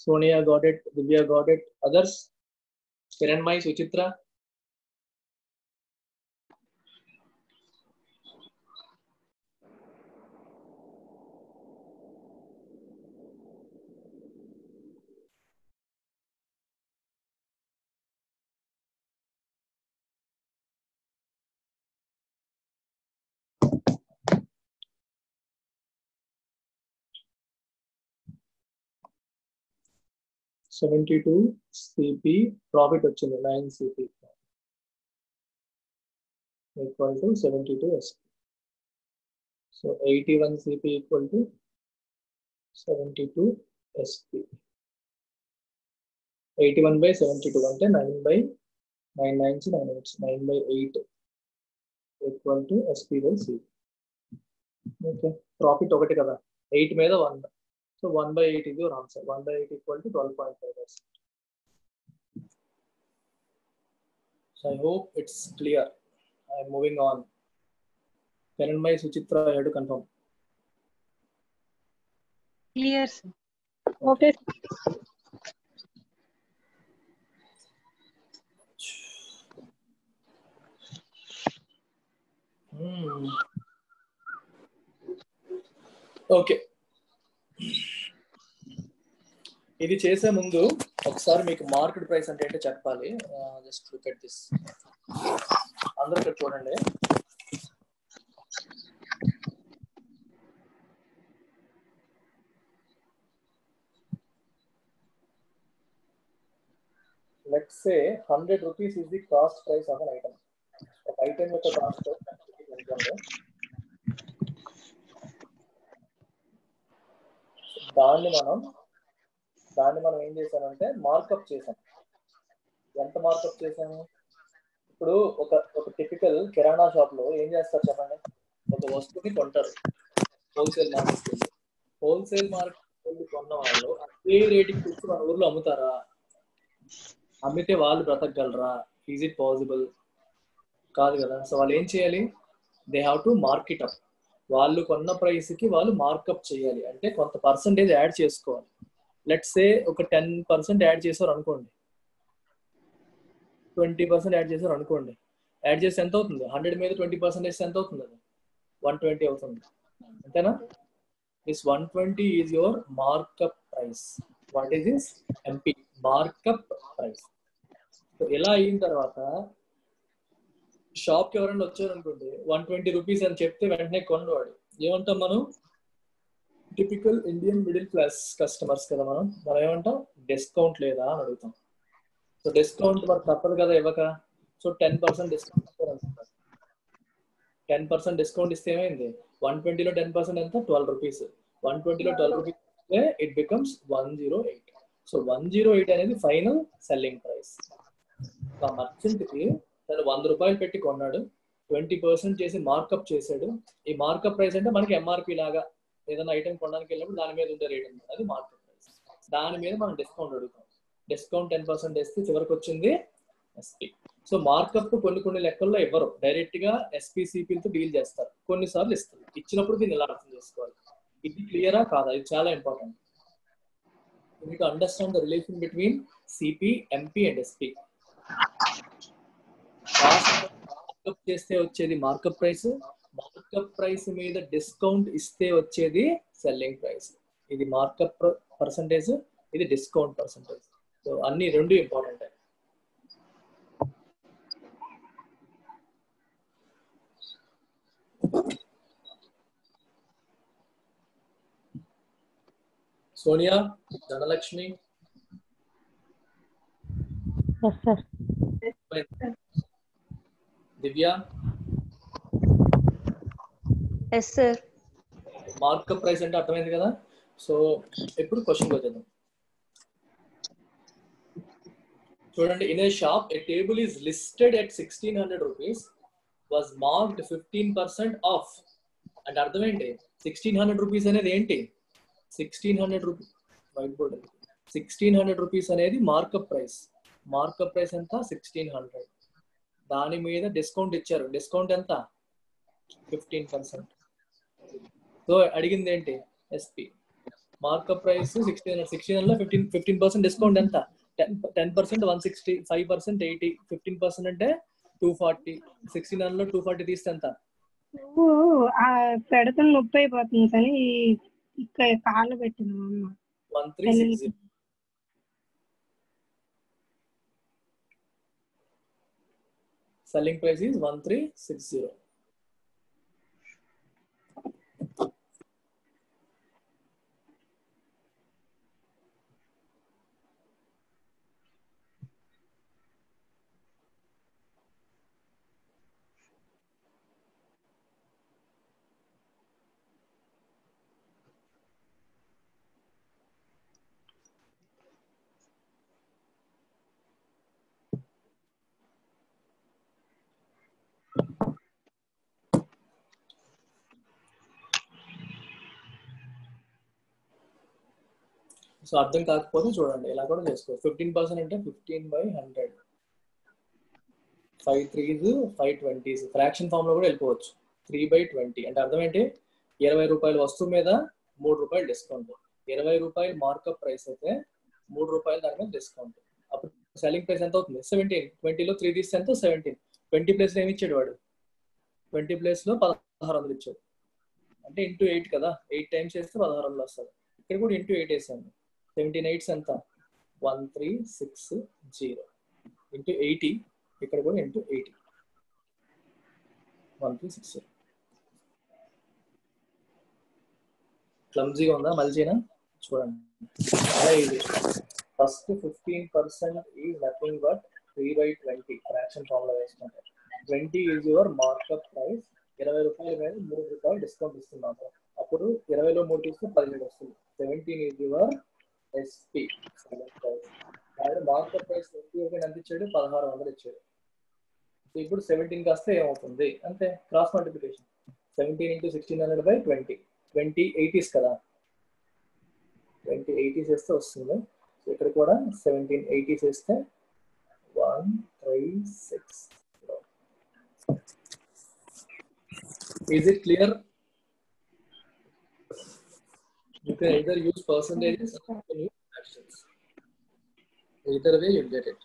Sonia got it, Divya got it, others Kiranmayi, Suchitra? $72 CP profit వచ్చింది. 9 CP equal to 72 SP. So 81 CP equal to 72 SP. 81 by 72 అంటే 9 by 9 9 9 8 9 by 8 equal to SP by C. Okay, profit ఒకటి కదా, 8 మీద 1. So 1 by 8 is your answer. 1 by 8 equal to 12.5%. So I hope it's clear. I'm moving on. Karanmai, Suchitra, I have to confirm. Clear, sir. Okay. Okay, ఇది చేసే ముందు ఒకసారి మీకు market price అంటే ఏంటో చెప్పాలి. Just look at this. అందరూ ఇక్కడ చూడండి. Let's say 100 rupees is the cost price of an item. ఒక ఐటమ్ యొక్క కాస్ట్ అనుకోండి. దాన్ని మనం ఏం చేసామంటే మార్కప్ చేసాం. ఎంత మార్కప్ చేసాము? ఇప్పుడు ఒక టిపికల్ కిరాణా షాప్ లో ఏం చేస్తారు చెప్పండి? ఒక వస్తువుని కొంటారు హోల్సేల్ మార్కెట్. హోల్సేల్ మార్కెట్ కొన్న వాళ్ళు అదే రేటుకి తెచ్చి మన ఊర్లో అమ్ముతారా? అమ్మితే వాళ్ళు బ్రతకగలరా? Is it possible? కాదు కదా. సో వాళ్ళు ఏం చేయాలి? They have to market up. వాళ్ళు కొన్న ప్రైస్ కి వాళ్ళు మార్కప్ చేయాలి. అంటే కొంత పర్సంటేజ్ యాడ్ చేసుకోవాలి. లెట్స్ సే ఒక 10% యాడ్ చేశారు అనుకోండి, 20% యాడ్ చేశారు అనుకోండి. యాడ్ చేస్తే ఎంత అవుతుంది? 100 మీద 20% ఎంత అవుతుంది? అది 120 అవుతుంది, అంతేనా? This 120 is your markup price. What is this? MP, markup price. So ఇలా అయిన తర్వాత షాప్కి ఎవరైనా వచ్చారు అనుకోండి, 120 రూపీస్ అని చెప్తే వెంటనే కొన్నవాడు ఏమంటాం మనం? Typical Indian middle class customers కదా మనం ఏమంటాం? డిస్కౌంట్ లేదా అని అడుగుతాం. సో డిస్కౌంట్ మనకు తప్పదు కదా ఇవ్వక. సో 10% డిస్కౌంట్ ఇస్తారు అనుకుంటారు. 10% డిస్కౌంట్ ఇస్తే ఏమైంది? 120లో 10% ఎంత? 12 రూపీస్. 120లో 12 రూపీస్ ఇస్తే ఇట్ బికమ్స్ 108. సో 108 అనేది ఫైనల్ సెల్లింగ్ ప్రైస్. ఆ మర్చెంట్ కి తను 100 రూపాయలు పెట్టి కొన్నాడు, 20% చేసి మార్కప్ చేశాడు. ఈ మార్కప్ ప్రైస్ అంటే మనకి ఎంఆర్పి లాగా ఏదైనా ఐటమ్ కొనడానికి వెళ్ళినప్పుడు దాని మీద ఉండే రేట్ ఉంది, అది మార్కప్ ప్రైస్. దాని మీద మనం డిస్కౌంట్ అడుగుతాం. డిస్కౌంట్ 10% వేస్తే చివరికి వచ్చింది ఎస్పీ. సో మార్కప్ కొన్ని లెక్కల్లో ఇవ్వరు, డైరెక్ట్ గా ఎస్పీసీపీలతో డీల్ చేస్తారు. కొన్నిసార్లు ఇస్తారు. ఇచ్చినప్పుడు దీన్ని ఎలా అర్థం చేసుకోవాలి? ఇది క్లియరా కాదా? ఇది చాలా important. You need to understand the relation between CP, MP and SP. Markup చేస్తే వచ్చేది మార్కప్ ప్రైస్, మార్కప్ ప్రైస్ మీద డిస్కౌంట్ ఇస్తే వచ్చేది సెల్లింగ్ ప్రైస్. ఇది మార్కప్ పర్సంటేజ్, ఇది డిస్కౌంట్ పర్సంటేజ్. సో అన్ని రెండు ఇంపార్టెంట్. సోనియా, ధనలక్ష్మి, దివ్య, ఎస్ సార్. మార్కప్ ప్రైస్ అంటే అర్థమైంది కదా. సో ఇప్పుడు క్వశ్చన్ వచ్చేద్దాం. చూడండి, in a shop A table is listed at 1600 rupees, was marked 15% of. అంటే అర్థం ఏంటి? 1600 రూపీస్ అనేది ఏంటి? 1600 రూపీస్ వైట్ బోర్డ్, 1600 రూపీస్ అనేది మార్కప్ ప్రైస్. మార్కప్ ప్రైస్ ఎంత? 1600. దాని మీద డిస్కౌంట్ ఇచ్చారు. డిస్కౌంట్ ఎంత? 15%. సో అడిగింది ఏంటి? ఎస్పీ. మార్కప్ ప్రైస్ 1600 లో 15% డిస్కౌంట్ ఎంత? 10% 160, 5% 80, 15% అంటే 240. 1600 లో 240 తీస్తే ఎంత? నువ్వు పెడతను నొప్పి అయిపోతుంది కానీ ఇక్కడ కాళ్ళు పెట్టిన 1360. Selling price is 1360. సో అర్థం కాకపోతే చూడండి ఇలా కూడా చేసుకోవచ్చు. 15% అంటే 15/100, 5 3s 5 20s. ఫ్రాక్షన్ ఫామ్ లో కూడా వెళ్ళిపోవచ్చు. 3/20 అంటే అర్థం ఏంటి? 20 రూపాయల వస్తువు మీద 3 రూపాయలు డిస్కౌంట్. 20 రూపాయలు మార్కప్ ప్రైస్ అయితే 3 రూపాయలు దాని మీద డిస్కౌంట్. అప్పుడు సెల్లింగ్ ప్రైస్ ఎంత అవుతుంది? 17. 20లో 3 తీస్తే ఎంత? 17. 20 ప్లేస్ లో ఏమి ఇచ్చాడు వాడు? 20 ప్లేస్ లో 1600 ఇచ్చాడు. అంటే ఇంటూ 8 కదా, 8 టైమ్స్ చేస్తే 1600 వస్తుంది. ఇక్కడ కూడా ఇంటూ 8 వేసాను. 17 8s ఎంత? 1360 ఇంటూ 80. ఇక్కడ కూడా ఇంటూ 80, 1360. క్లమ్జీగా ఉందా? మళ్ళీనా చూడండి. చాలా easy. First 15% is nothing but 3/20 fraction form లో వేసుకుంటే 20 ఈజ్ యువర్ మార్కప్ ప్రైస్. 20 రూపాయల మీద 3 రూపాయలు డిస్కౌంట్ ఇస్తున్నాము. అప్పుడు 20లో 3 తీస్తే 17 వస్తుంది. 17 is your SP markup price. ఎంత ఇచ్చాడు? 1600 ఇచ్చాడు. ఇప్పుడు 17 కాస్తే ఏమవుతుంది అంటే క్రాస్ మల్టిప్లికేషన్. 17 into 1600/20. 20 80s కదా, 20 80s వేస్తే వస్తుంది. ఇక్కడ కూడా 17 80s వేస్తే 1360. Is it clear? You can either use percentages or you can use fractions. Either way you'll get it.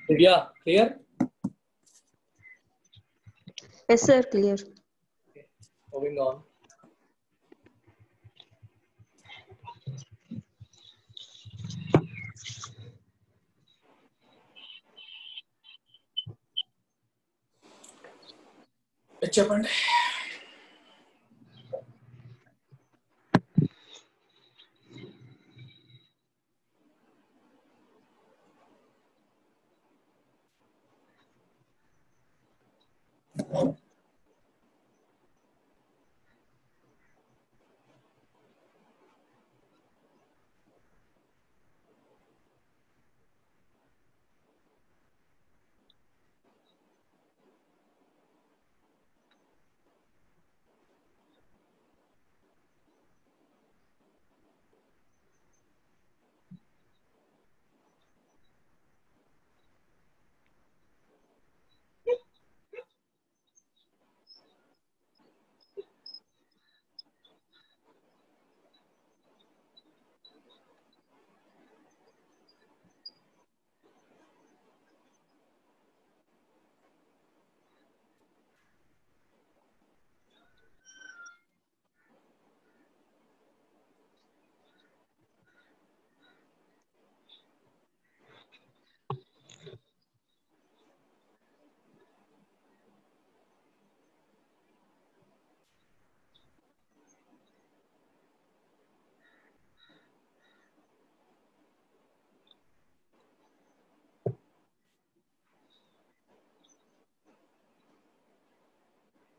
Divya, clear? Yes, sir. Clear. Okay. Moving on. చెప్పండి.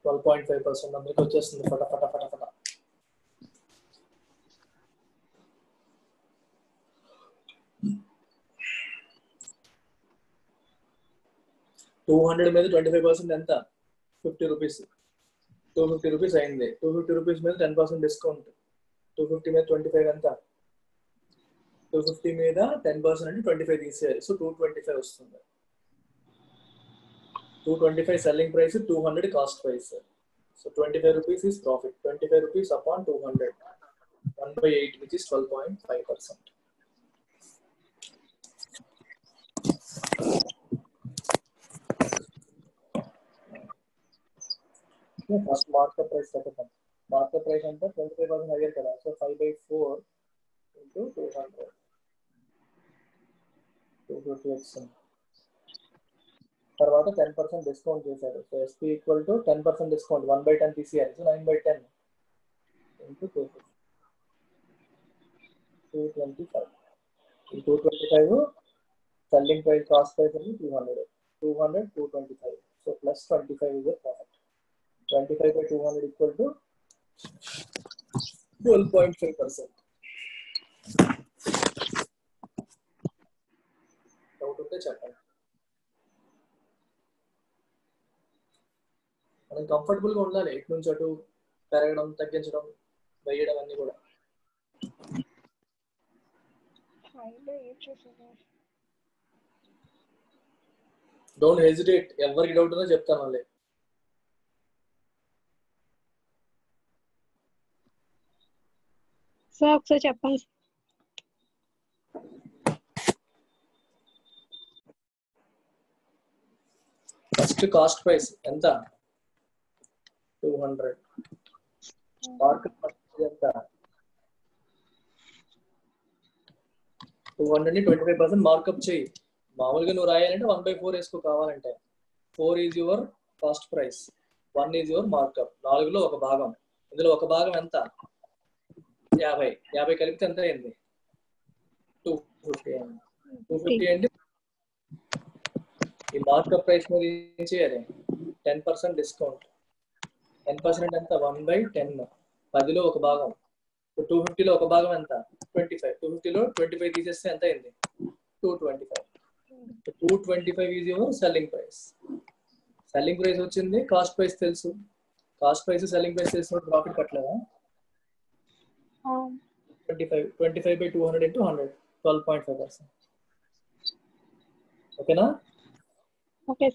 12.5% అందరికి వచ్చేస్తుంది ఫట ఫట ఫట ఫట. $200 మీద 25% ఎంత? 50 రూపీస్. 250 రూపీస్ అయింది. 250 రూపీస్ మీద 10% డిస్కౌంట్. 250 మీద 25 ఎంత? 250 మీద 10% అంటే 25 తీసేయాలి. సో 225 వస్తుంది. 225 selling price, 200 cost price. So 25 rupees is profit. 25 rupees upon 200. 1/8, which is 12.5%. First markup price చెప్పండి. Markup price అంటే 25% higher కదా. So 5/4 into 200. 250 వచ్చింది. తర్వాత 10% డిస్కౌంట్ చేశారు. So SP equal to 10% discount 1/10 తీసేయాలి. So 9/10 into 225. ఈ 225 selling price cost price is 200. 225. So plus 25 is the profit. 25/200 equal to 12.5%. Doubt ఉంటే చెప్పండి. మనం కంఫర్టబుల్గా ఉండాలి. ఇటు నుంచి అటు పెరగడం, తగ్గించడం, వేయడం అన్ని కూడా. Don't hesitate. ఎవరికి డౌట్ ఉందో చెప్తాను మళ్ళీ. సార్ ఒకసారి చెప్పండి. ఫస్ట్ కాస్ట్ ప్రైస్ ఎంత? 200. మార్కెట్ ఎంత? 200 ని 25% మార్కప్ చేయి. మామూలుగా నువ్వు రాయాలంటే 1/4 వేసుకో కావాలంటే. 4 is your cost price, 1 is your markup. 4లో ఒక భాగం. ఇందులో ఒక భాగం ఎంత? 50. 50 కలిపితే ఎంత అయింది? 250 అయింది. 250 అంటే ఈ మార్కప్ ప్రైస్ మీద ఏం చేయాలి? 10% డిస్కౌంట్. 10% ఎంత? 1/10. 10లో ఒక భాగం. 250లో ఒక భాగం ఎంత? 25. 250లో 25 తీసేస్తే ఎంత అయింది? 225. 225 is your selling price. Selling price వచ్చింది, కాస్ట్ ప్రైస్ తెలుసు. కాస్ట్ ప్రైస్ సెల్లింగ్ ప్రైస్ తెలిసినప్పుడు ప్రాఫిట్ కట్టలేదా? 25/200 into 100, 12.5%. ఓకేనా? ఓకే.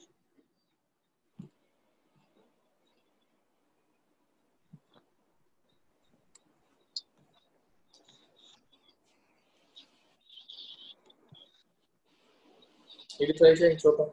ఇది ట్రై చేయండి చూద్దాం.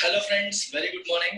Hello friends, very good morning.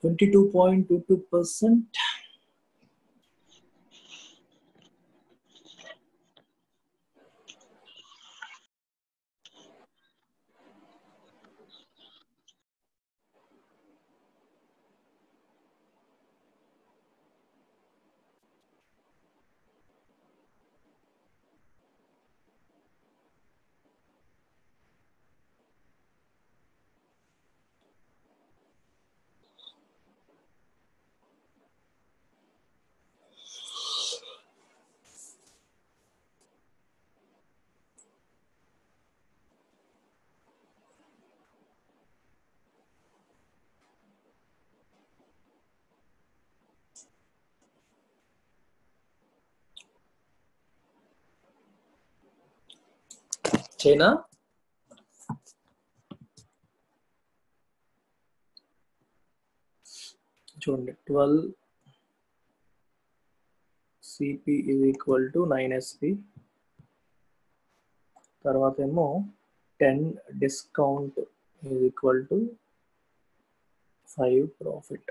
22.22%. China. చూడండి 12 CP is equal to 9 SP. తర్వాత ఏమో 10 discount is equal to 5 profit.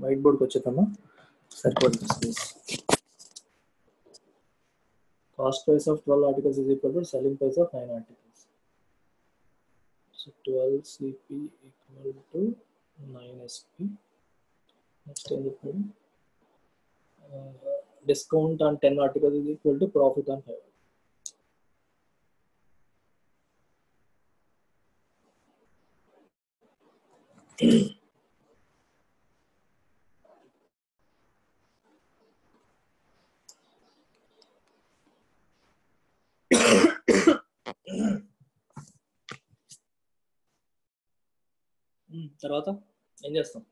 White బోర్డ్కి వచ్చేద్దామా సరిపోతుంది. Cost price of 12 articles is equal to selling price of 9 articles. So 12 CP equal to 9 SP. Next is equal discount on 10 articles is equal to profit on 5. తర్వాత ఏం చేస్తాం?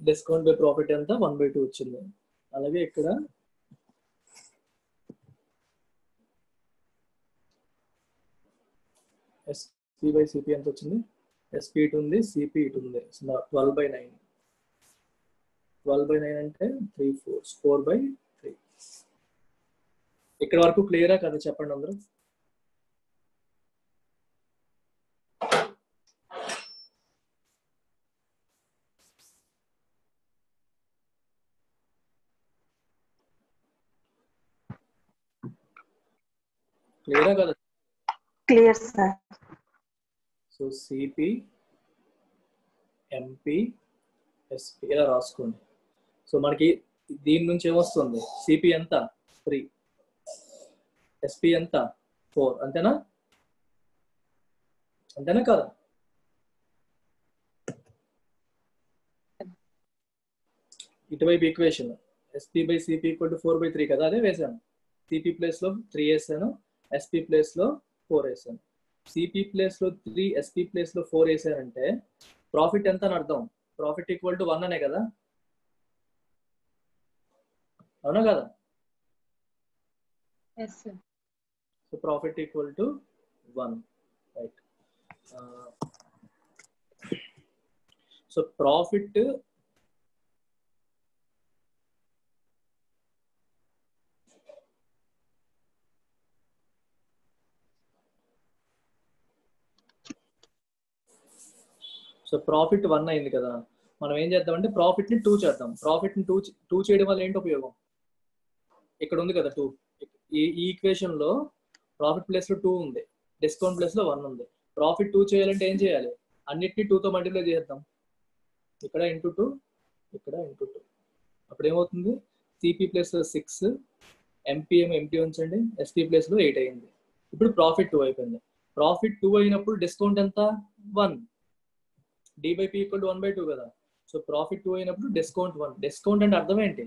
Discount by profit ఎంత 1/2 వచ్చింది. అలాగే ఇక్కడ SP by CP ఎంత వచ్చింది? SP ఇటు ఉంది, CP ఇటు ఉంది. 12/9. 12/9 అంటే 3/4 4/3. ఇక్కడ వరకు క్లియరా కదా చెప్పండి అందరూ? క్లియరా కదా? Clear, sir. So CP MP SP ఇలా రాసుకోండి. సో మనకి దీని నుంచి ఏమొస్తుంది? CP ఎంత? 3. SP ఎంత? 4. అంతేనా? అంతేనా కదా? ఇటువైపు equation SP by CP equal to 4/3 కదా, అదే వేసాను. CP ప్లేస్ లో 3 వేసాను, SP ప్లేస్ లో 4 వేసాను. CP ప్లేస్ లో 3 SP ప్లేస్ లో 4 వేసానంటే ప్రాఫిట్ ఎంత అని అర్థం? ప్రాఫిట్ ఈక్వల్ టు 1 అనే కదా, అవునా కదా? So profit equal to 1, right? So profit so profit 1 అయింది కదా, మనం ఏం చేద్దామంటే ప్రాఫిట్ ని 2 చేద్దాం. ప్రాఫిట్ ని 2 చేయడం వల్ల ఏంటి ఉపయోగం? ఇక్కడ ఉంది కదా 2. ఈ ఈక్వేషన్ లో ప్రాఫిట్ ప్లేస్ లో 2 ఉంది, డిస్కౌంట్ ప్లేస్ లో 1 ఉంది. ప్రాఫిట్ 2 చేయాలంటే ఏం చేయాలి? అన్నిటిని 2 తో మల్టిప్లై చేద్దాం. ఇక్కడ ఇంటూ 2, ఇక్కడ ఇంటూ 2. అప్పుడు ఏమవుతుంది? CP ప్లస్ 6 ఎంపీఎం ఎంటీ ఉంచండి, ఎస్పీ ప్లేస్ లో 8 అయింది. ఇప్పుడు ప్రాఫిట్ 2 అయిపోయింది. ప్రాఫిట్ 2 అయినప్పుడు డిస్కౌంట్ ఎంత 1, D/P = 1/2 కదా. సో ప్రాఫిట్ 2 అయినప్పుడు డిస్కౌంట్ 1. డిస్కౌంట్ అంటే అర్థం ఏంటి?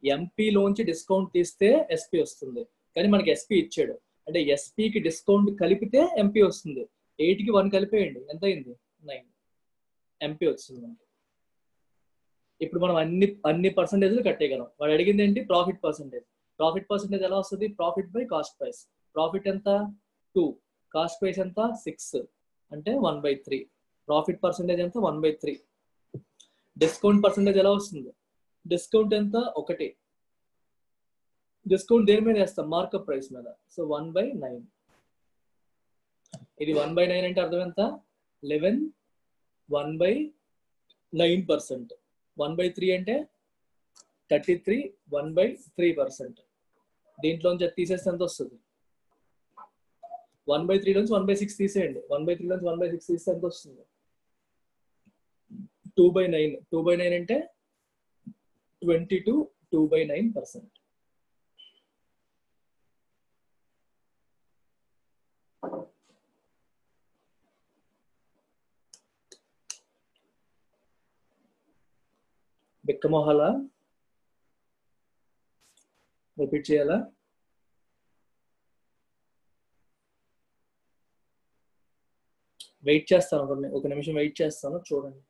ఎంపీ లోంచి డిస్కౌంట్ తీస్తే ఎస్పీ వస్తుంది, కానీ మనకి ఎస్పీ ఇచ్చాడు అంటే ఎస్పీకి డిస్కౌంట్ కలిపితే ఎంపీ వస్తుంది. 8కి 1 కలిపేయండి, ఎంత అయింది 9 ఎంపీ వచ్చింది మనకి. ఇప్పుడు మనం అన్ని పర్సంటేజ్లు కట్టేయగలం. వాడు అడిగింది ఏంటి? Profit percentage. ప్రాఫిట్ పర్సంటేజ్ ఎలా వస్తుంది? Profit by cost price. Profit ఎంత 2, కాస్ట్ ప్రైస్ ఎంత 6 అంటే 1/3. ప్రాఫిట్ పర్సంటేజ్ ఎంత 1/3. డిస్కౌంట్ పర్సంటేజ్ ఎలా వస్తుంది? డిస్కౌంట్ ఎంత 1. డిస్కౌంట్ దేని మీద వేస్తాం? మార్కప్ ప్రైస్ మీద. సో 1/9. ఇది 1/9 అంటే అర్థం ఎంత? 11 1/9%. 1/3 అంటే 33 1/3%. దీంట్లోంచి తీసేస్తే ఎంత వస్తుంది? 1/3 నుంచి 1/6 తీసేయండి. 1/3 నుంచి 1/6 తీస్తే ఎంత వస్తుంది? 2/9. 2/9 అంటే 22 2/9%. బిక్కమొహాలా రిపీట్ చేయాలా? వెయిట్ చేస్తాను, ఒక నిమిషం వెయిట్ చేస్తాను, చూడండి.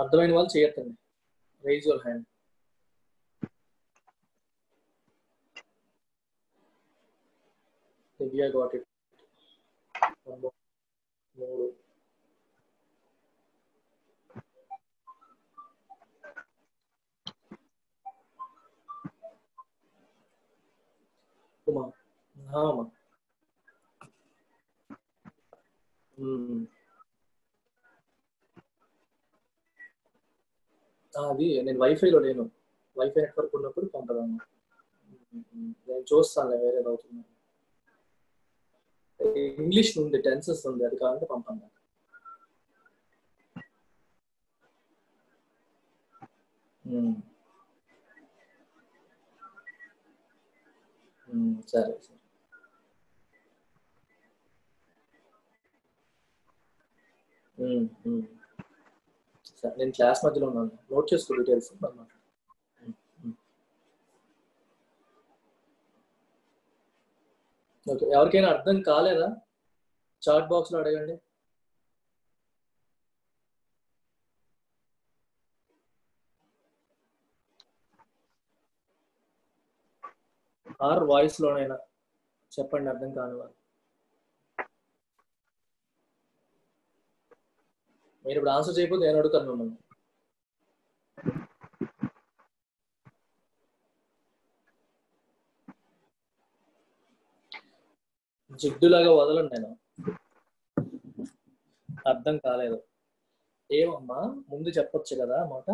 అర్థమైన వాళ్ళు చేయొద్దండి. Rise your hand. Divya got it. 3 Uma Nama. అది నేను వైఫైలో లేను. వైఫై నెట్వర్క్ ఉన్నప్పుడు పంపదాము. నేను చూస్తాను వేరే అవుతుంది. ఇంగ్లీష్ ఉంది, టెన్సెస్ ఉంది, అది కావాలంటే పంపండి. సరే సరే. సరే, నేను క్లాస్ మధ్యలో ఉన్నాను, నోట్ చేసుకో డీటెయిల్స్ అన్నమాట. ఓకే, ఎవరికైనా అర్థం కాలేదా? చాట్ బాక్స్ లో అడగండి. ఆర్ వాయిస్ లోనైనా చెప్పండి అర్థం కాని వాళ్ళు. మీరు ఇప్పుడు ఆన్సర్ చేయకపోతే నేను అడుగుతాను మిమ్మల్ని. జిడ్డులాగా వదలండి, నేను అర్థం కాలేదు. ఏమమ్మా ముందు చెప్పొచ్చు కదా మాట.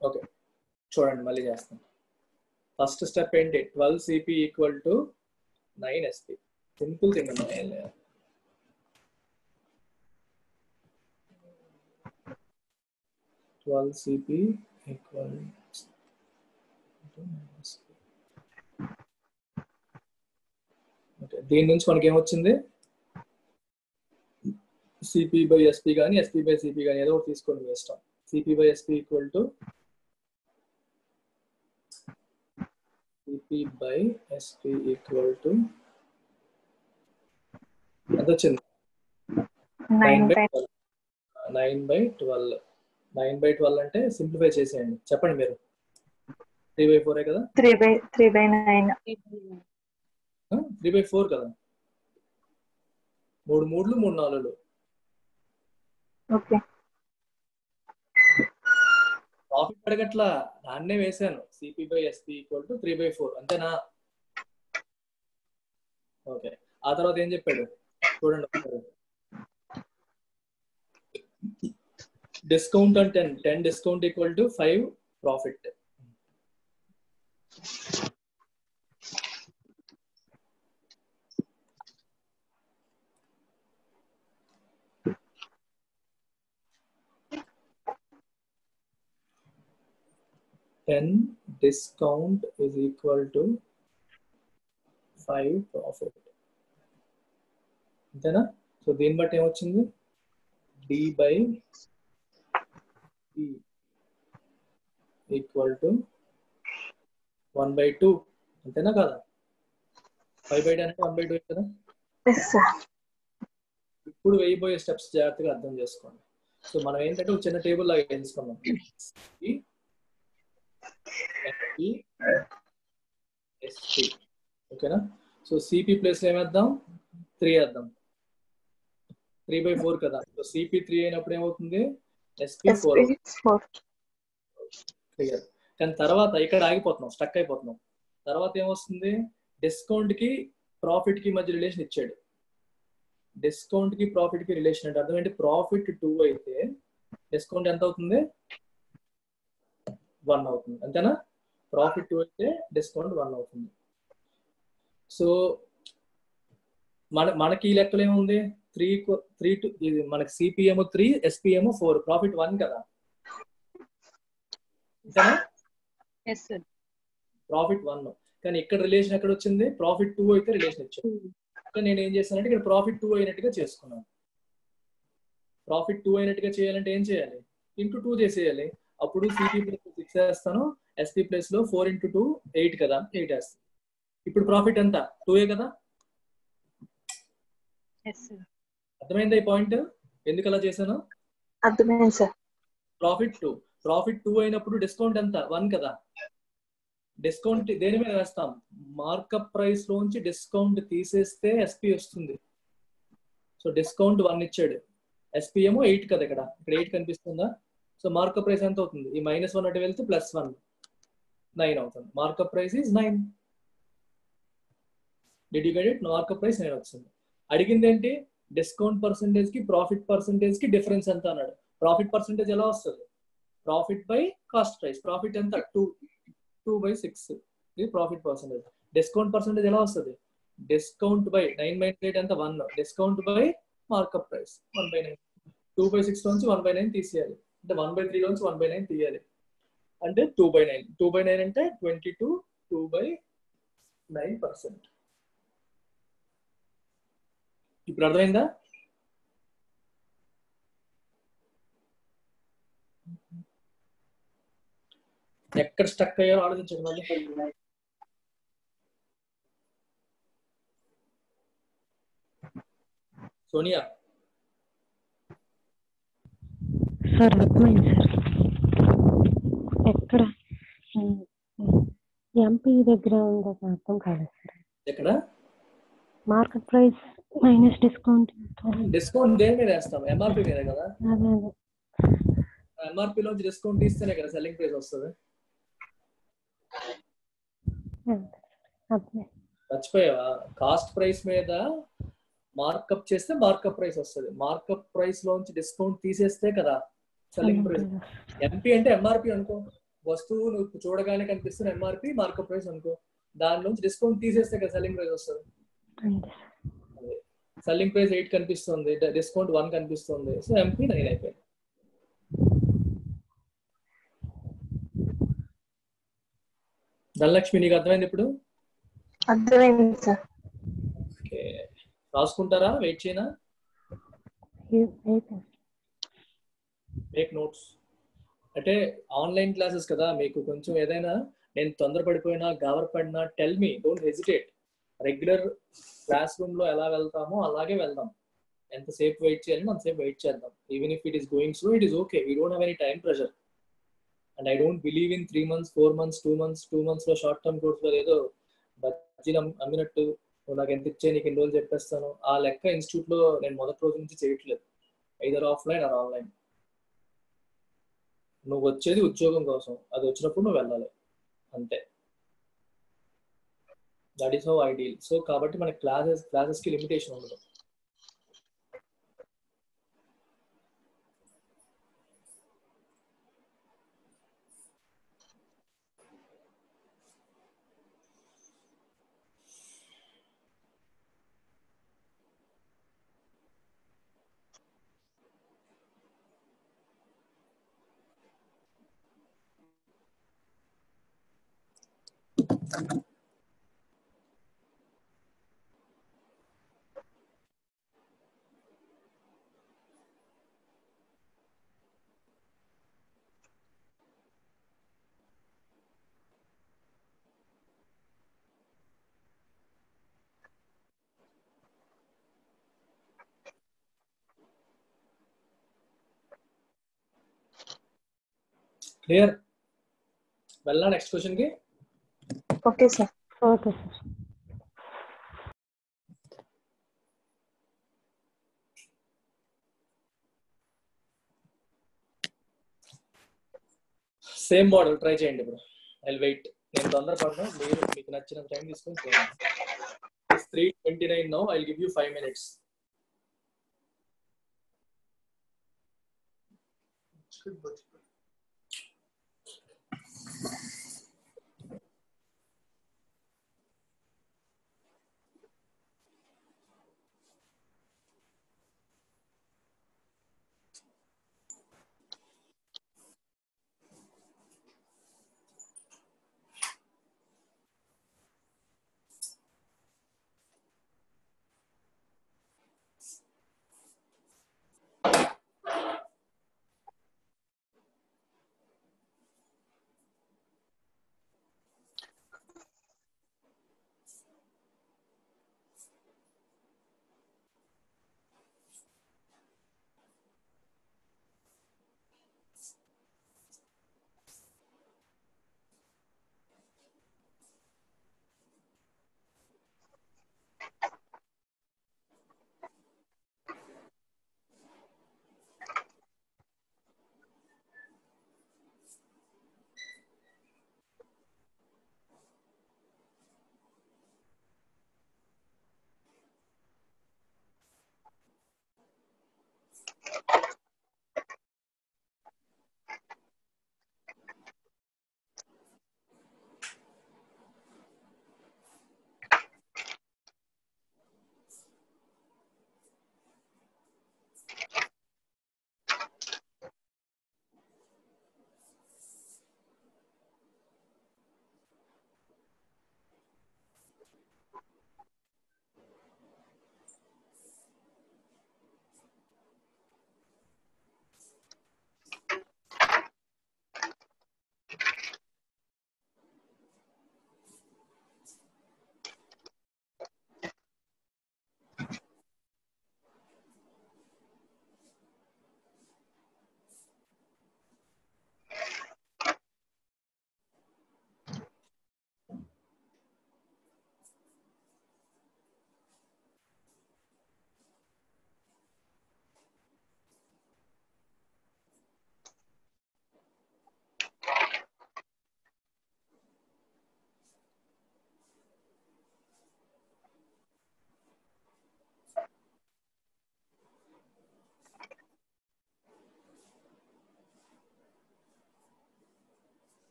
ఓకే చూడండి, మళ్ళీ చేస్తాను. ఫస్ట్ స్టెప్ ఏంటి? 12 CP = 9 SP. సింపుల్ థింగ్ అమ్మా. 12 CP = ఓకే, దీని నుంచి మనకి ఏమొచ్చింది? CP/SP కానీ SP/CP కానీ ఏదో ఒకటి తీసుకోండి, మీ ఇష్టం. CP/SP = ఎంత వచ్చింది? 9/12. 9/12. 9/12 అంటే సింప్లిఫై చేసేయండి. చెప్పండి మీరు. 3/4 కదా? 3/9. 3/4 కదా? 3 3లు 3 4లు. ఓకే. ప్రాఫిట్ అడగట్లా, దాన్నే వేసాను. CP/SP = 3/4 అంతేనా? ఓకే. ఆ తర్వాత ఏం చెప్పాడు చూడండి ఒకసారి. డిస్కౌంట్ అంటే 10 discount = 5 profit. discount is equal to 5 profit. అంతేనా? సో దీన్ని బట్టి ఏమొచ్చింది? D/E = 1/2. అంతేనా కదా? 5/10 అంటే 1/2 కదా? Yes, sir. ఇప్పుడు వేయబోయే స్టెప్స్ జాగ్రత్తగా అర్థం చేసుకోండి. సో మనం ఏంటంటే ఒక చిన్న టేబుల్ లాగా వేసుకున్నాం. SP ఓకేనా? So CP place ఏమేద్దాం? 3 వేద్దాం. 3/4 కదా? సో CP 3 అయినప్పుడు ఏమవుతుంది? SP 4. క్లియర్. కానీ తర్వాత ఇక్కడ ఆగిపోతున్నాం, స్టక్ అయిపోతున్నాం. తర్వాత ఏమొస్తుంది? డిస్కౌంట్ కి ప్రాఫిట్ కి మధ్య రిలేషన్ ఇచ్చాడు. డిస్కౌంట్ కి ప్రాఫిట్ కి రిలేషన్ అంటే అర్థం ఏంటి? ప్రాఫిట్ 2 అయితే డిస్కౌంట్ ఎంత అవుతుంది? 1 అవుతుంది. అంతేనా? ప్రాఫిట్ 2 అయితే డిస్కౌంట్ 1 అవుతుంది. సో మనకి ఈ లెక్కలు ఏముంది? 3 to ఇది మనకి CP ఏమో 3, SP ఏమో 4, ప్రాఫిట్ 1 కదా? అంతేనా? yes sir. ప్రాఫిట్ 1. కానీ ఇక్కడ రిలేషన్ ఎక్కడ వచ్చింది? ప్రాఫిట్ 2 అయితే రిలేషన్ ఇచ్చాడు. నేను ఏం చేశానంటే ఇక్కడ ప్రాఫిట్ 2 అయినట్టుగా చేసుకున్నాను. ప్రాఫిట్ 2 అయినట్టుగా చేయాలంటే ఏం చేయాలి? ఇంటూ 2 చేసేయాలి. అప్పుడు CP ప్లస్ 6 వేస్తాను, SP ప్లస్ లో 4 × 2 8 కదా? 8 వేస్తాను. ఇప్పుడు ప్రాఫిట్ ఎంత? 2 కదా? yes sir. అర్థమైందా ఈ పాయింట్? ఎందుకు అలా చేశాను? అర్థమైంది సార్. ప్రాఫిట్ 2 అయినప్పుడు డిస్కౌంట్ ఎంత? 1 కదా? డిస్కౌంట్ దేని మీద వేస్తాం? మార్కప్ ప్రైస్ లోంచి డిస్కౌంట్ తీసేస్తే SP వస్తుంది. సో డిస్కౌంట్ 1 ఇచ్చాడు, SP ఏమో 8 కదా? ఇక్కడ 8 కనిపిస్తుందా? సో మార్కప్ ప్రైస్ ఎంత అవుతుంది? ఈ -1 అటు వెళ్తే +1 9 అవుతుంది. Markup price is 9. Did you get it? Markup price 9 వచ్చింది. అడిగింది ఏంటి? డిస్కౌంట్ పర్సంటేజ్ కి ప్రాఫిట్ పర్సంటేజ్ కి డిఫరెన్స్ ఎంత అన్నాడు. ప్రాఫిట్ పర్సంటేజ్ ఎలా వస్తుంది? Profit by cost price. Profit ఎంత? 2/6 ఇది ప్రాఫిట్ పర్సంటేజ్. డిస్కౌంట్ పర్సంటేజ్ ఎలా వస్తుంది? డిస్కౌంట్ బై 9/8 ఎంత? 1. Discount by markup price 1/9. 2/6 నుంచి 1/9 తీసేయాలి. అంటే 1/3 నుంచి 1/9 తీయాలి. అంటే 2/9. 2/9 అంటే 22. 2/9%. ఇప్పుడు అర్థమైందా? ఎక్కడ స్టక్ అయ్యారో ఆలోచించండి మళ్ళీ. సోనియా సార్ అర్థమైంది సార్. ఎక్కడ ఎంపీ దగ్గర ఉందో అర్థం కాలేదు సార్. ఎక్కడ? Market price minus discount. Discount దేని మీద వేస్తాం? MRP మీద కదా? అదే MRP లోంచి డిస్కౌంట్ తీస్తేనే కదా సెల్లింగ్ ప్రైస్ వస్తుంది. మర్చిపోయావా? కాస్ట్ ప్రైస్ మీద మార్కప్ చేస్తే మార్కప్ ప్రైస్ వస్తుంది. మార్కప్ ప్రైస్ లోంచి డిస్కౌంట్ తీసేస్తే కదా సెల్లింగ్ ప్రైస్. ఎంపీ అంటే MRP అనుకో. వస్తువు నువ్వు చూడగానే కనిపిస్తున్న MRP మార్కప్ ప్రైస్ అనుకో. దాని నుంచి డిస్కౌంట్ తీసేస్తే కదా సెల్లింగ్ ప్రైస్ వస్తుంది. సెల్లింగ్ ప్రైస్ 8 కనిపిస్తుంది, డిస్కౌంట్ 1 కనిపిస్తుంది. సో MP 9 అయిపోయింది. ధనలక్ష్మి నీకు అర్థమైంది ఇప్పుడు? అర్థమైంది సార్. ఓకే, రాసుకుంటారా? వెయిట్ చేయనా? Make notes. అంటే ఆన్లైన్ క్లాసెస్ కదా, మీకు కొంచెం ఏదైనా నేను తొందరపడిపోయినా గాబరపడినా tell me, don't hesitate. Regular classroom లో ఎలా వెళ్తామో అలాగే వెళ్దాం. ఎంతసేపు వెయిట్ చేయాలని అంతసేపు వెయిట్ చేద్దాం. Even if it is going slow, it is okay. We don't have any time pressure. And I don't believe in 3 months 4 months 2 months లో షార్ట్ టర్మ్ కోర్స్ లో ఏదో బజ్జీలు అమ్మినట్టు నువ్వు నాకు ఎంత ఇచ్చే నీకు ఎన్ని రోజులు చెప్పేస్తాను ఆ లెక్క ఇన్స్టిట్యూట్ లో నేను మొదటి రోజు నుంచి చేయట్లేదు. Either offline or online. నువ్వు వచ్చేది ఉద్యోగం కోసం, అది వచ్చినప్పుడు నువ్వు వెళ్ళాలి అంతే. That is how I deal. So కాబట్టి మన క్లాసెస్ కి లిమిటేషన్ ఉండదు. క్లియర్? వెళ్ళా నెక్స్ట్ క్వశ్చన్ కి. Okay sir. Okay sir. Same model try చేయండి ఇప్పుడు. I will wait. నేను తొందరపడను, మీరు మీకు నచ్చిన టైం తీసుకొని చేయండి. 3:29 now. I will give you 5 minutes.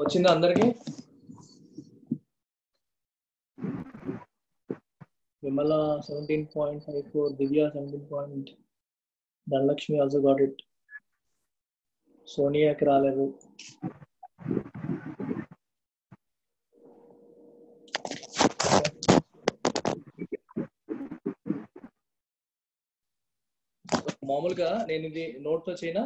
వచ్చిందా అందరికి? Vimala 17.54, Divya 17. Dhanalakshmi also got it. సోనియాకి రాలేదు. మామూలుగా నేను ఇది నోట్ తో చేయనా?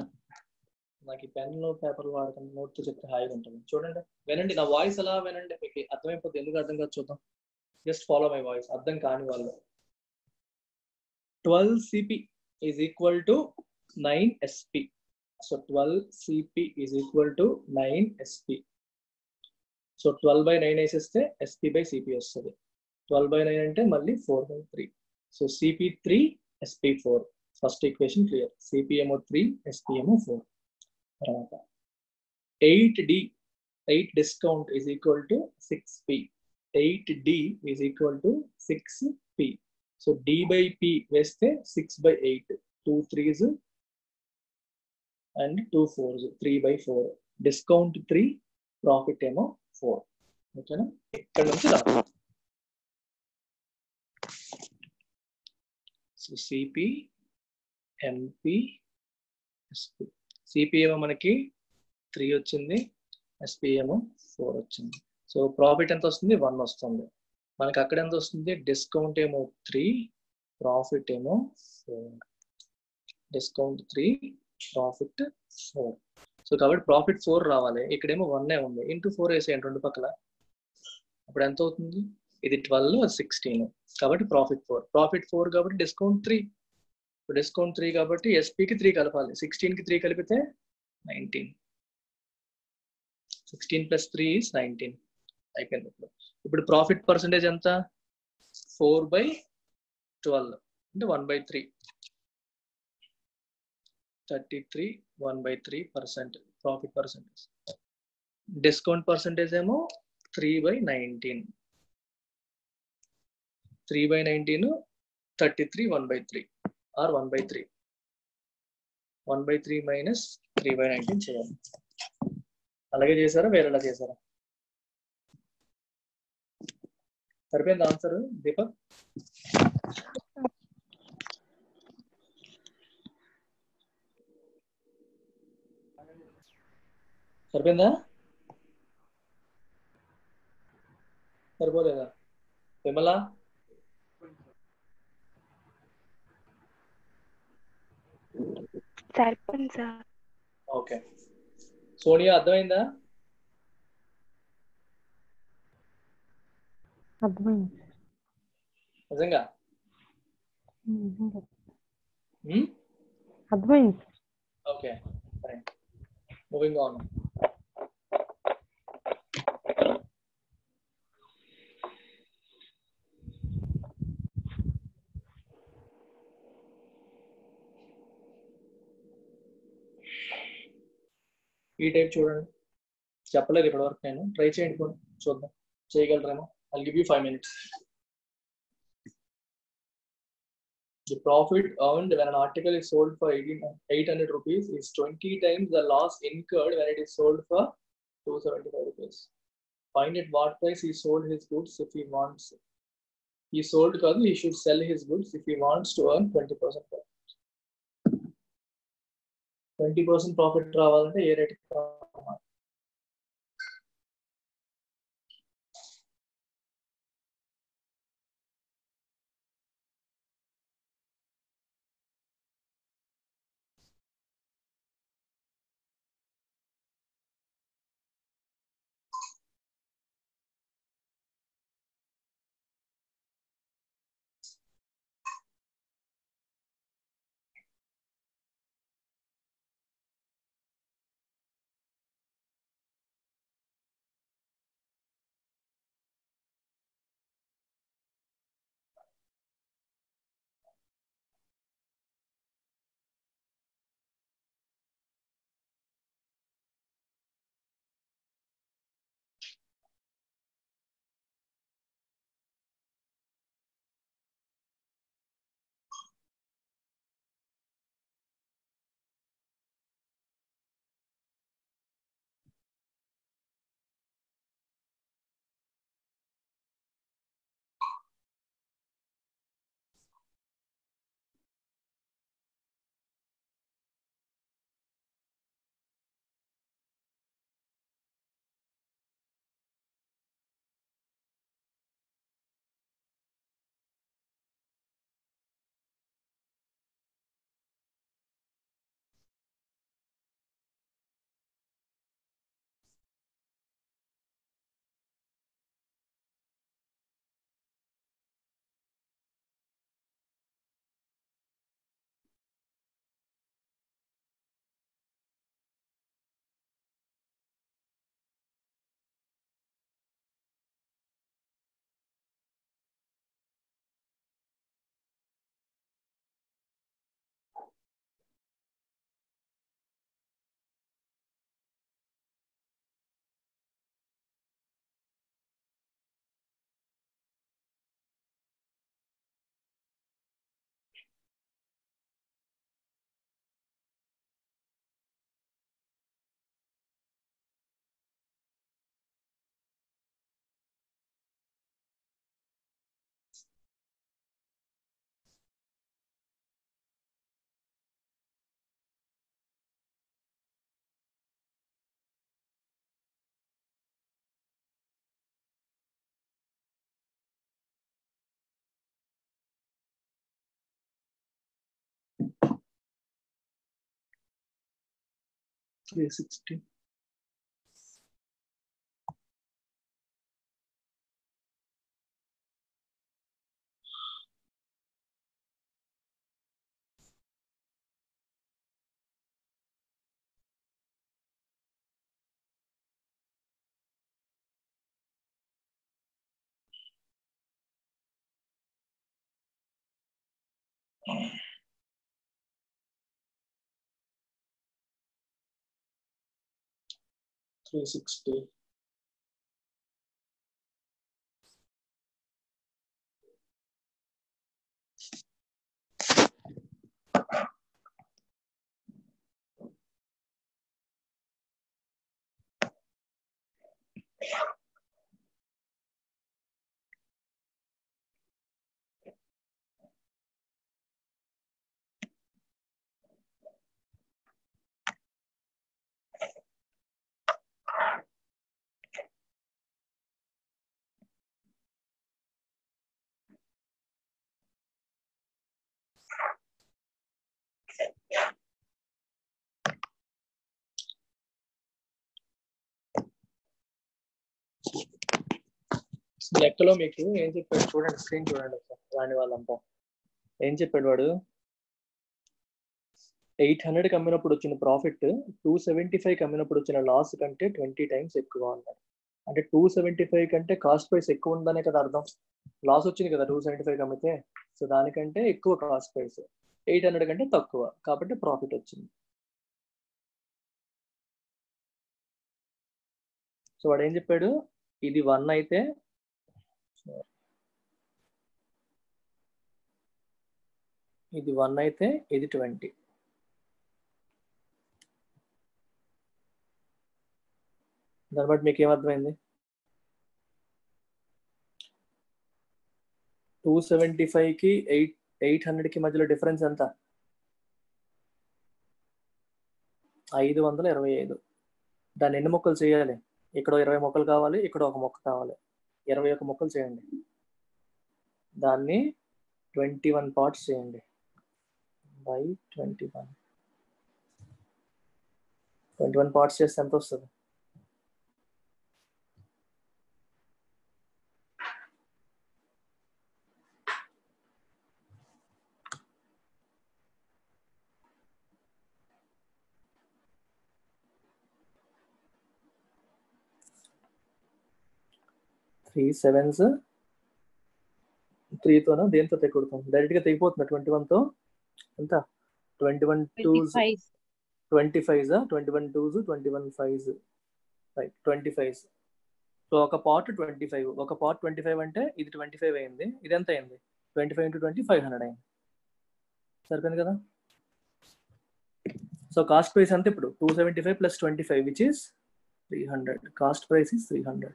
నాకు ఈ పెన్ లో పేపర్ వాడతాను, నోట్ తో చెప్తే హాయిగా ఉంటుంది. చూడండి, వినండి, నా వాయిస్ ఎలా వినండి, మీకు అర్థమైపోతుంది. ఎందుకు అర్థం కాదు చూద్దాం. Just follow my voice. అర్థం కాని వాళ్ళు 12 CP is equal to 9 SP. So 12 CP is equal to 9 SP. So 12/9 వేసేస్తే SP by CP వస్తుంది. 12/9 అంటే మళ్ళీ 4/3. So CP3 SP4. First equation clear. CP ఏమో 3, SP ఏమో 4. తర్వాత 8D, 8 discount is equal to 6P. 8D is equal to 6P. So D by P వేస్తే 6/8. 2 3s and 2 4s. 3/4. Discount 3, profit ఏమో 4. ఓకేనా? ఇక్కడ నుంచి రా. So CP, MP, SP. CP ఏమో మనకి 3 వచ్చింది, SP ఏమో 4 వచ్చింది. సో ప్రాఫిట్ ఎంత వస్తుంది? 1 వస్తుంది. మనకి అక్కడ ఎంత వస్తుంది? డిస్కౌంట్ ఏమో 3, ప్రాఫిట్ ఏమో 4. Discount 3, profit 4. సో కాబట్టి ప్రాఫిట్ 4 రావాలి. ఇక్కడేమో 1 ఉంది. ఇంటూ 4 వేసేయండి రెండు పక్కల. అప్పుడు ఎంత అవుతుంది? ఇది 12, 16. కాబట్టి ప్రాఫిట్ 4. ప్రాఫిట్ 4 కాబట్టి డిస్కౌంట్ 3. డిస్కౌంట్ 3 కాబట్టి SPకి 3 కలపాలి. 16కి 3 కలిపితే 19. 16 + 3 is 19. అయిపోయింది. ఇప్పుడు ప్రాఫిట్ పర్సంటేజ్ ఎంత? 4/12 అంటే 1/3. 33, 1/3% ప్రాఫిట్ పర్సంటేజ్. డిస్కౌంట్ పర్సంటేజ్ ఏమో 3/19. 3/19, 33, 1/3 or 1/3. 1/3 minus 3/19 చేయాలి. అలాగే చేశారా, వేరేలా చేశారా? సరిపోయింది ఆన్సర్ దీపక్? సరిపోయిందా? సరిపోలేదా? విమల సరిపోయింది సార్. ఓకే. సోనియా అర్థమైందా? అర్థమైంది. నిజంగా అర్థమైంది. Okay, fine. Moving on. ఈ టైప్ చూడండి. చెప్పలేదు ఇప్పటివరకు, నేను ట్రై చేయండి కూడా, చూద్దాం చేయగలరేమో. I'll give you 5 minutes. The profit earned when an article is sold for 800 rupees is 20 times the loss incurred when it is sold for 275 rupees. Find at what price he sold his goods if he wants. He sold because he should sell his goods if he wants to earn 20% profit. 20% profit రావాలంటే ఏ rate 360. $360. లెక్కలో మీకు ఏం చెప్పాడు చూడండి, screen చూడండి రాని వాళ్ళంతా. ఏం చెప్పాడు వాడు? 800 అమ్మినప్పుడు వచ్చిన ప్రాఫిట్ 275 అమ్మినప్పుడు వచ్చిన లాస్ కంటే 20 టైమ్స్ ఎక్కువ అన్నాడు. అంటే 275 కంటే కాస్ట్ ప్రైస్ ఎక్కువ ఉందనే కదా అర్థం. లాస్ వచ్చింది కదా 275 అమ్మితే, సో దానికంటే ఎక్కువ కాస్ట్ ప్రైస్, 800 కంటే తక్కువ, కాబట్టి ప్రాఫిట్ వచ్చింది. సో వాడు ఏం చెప్పాడు? ఇది 1 అయితే ఇది 1 అయితే ఇది 20. దాన్ని బట్టి మీకు ఏమర్థమైంది? 275కి 800కి మధ్యలో డిఫరెన్స్ ఎంత? 525. దాన్ని ఎన్ని ముక్కలు చేయాలి? ఇక్కడ 20 ముక్కలు కావాలి, ఇక్కడ 1 ముక్క కావాలి. 21 ముక్కలు చేయండి. దాన్ని 21 పార్ట్స్ చేయండి బై 21. 21 పార్ట్స్ చేస్తే ఎంత వస్తుంది? 3 7s 3తోనా దేంతో తెగొడతాం? డైరెక్ట్ గా తెగిపోతుంది 21తో. ఎంత? 21 2s 25s 21 2s 21 5s right 25s. So ఒక పార్ట్ 25, ఒక పార్ట్ 25 అంటే ఇది 25 అయింది. ఇది ఎంత అయింది? 25 into 20 500 అయింది. సరిపోయింది కదా? సో కాస్ట్ ప్రైస్ అంతే ఇప్పుడు 275 plus 25 which is 300. Cost price is 300.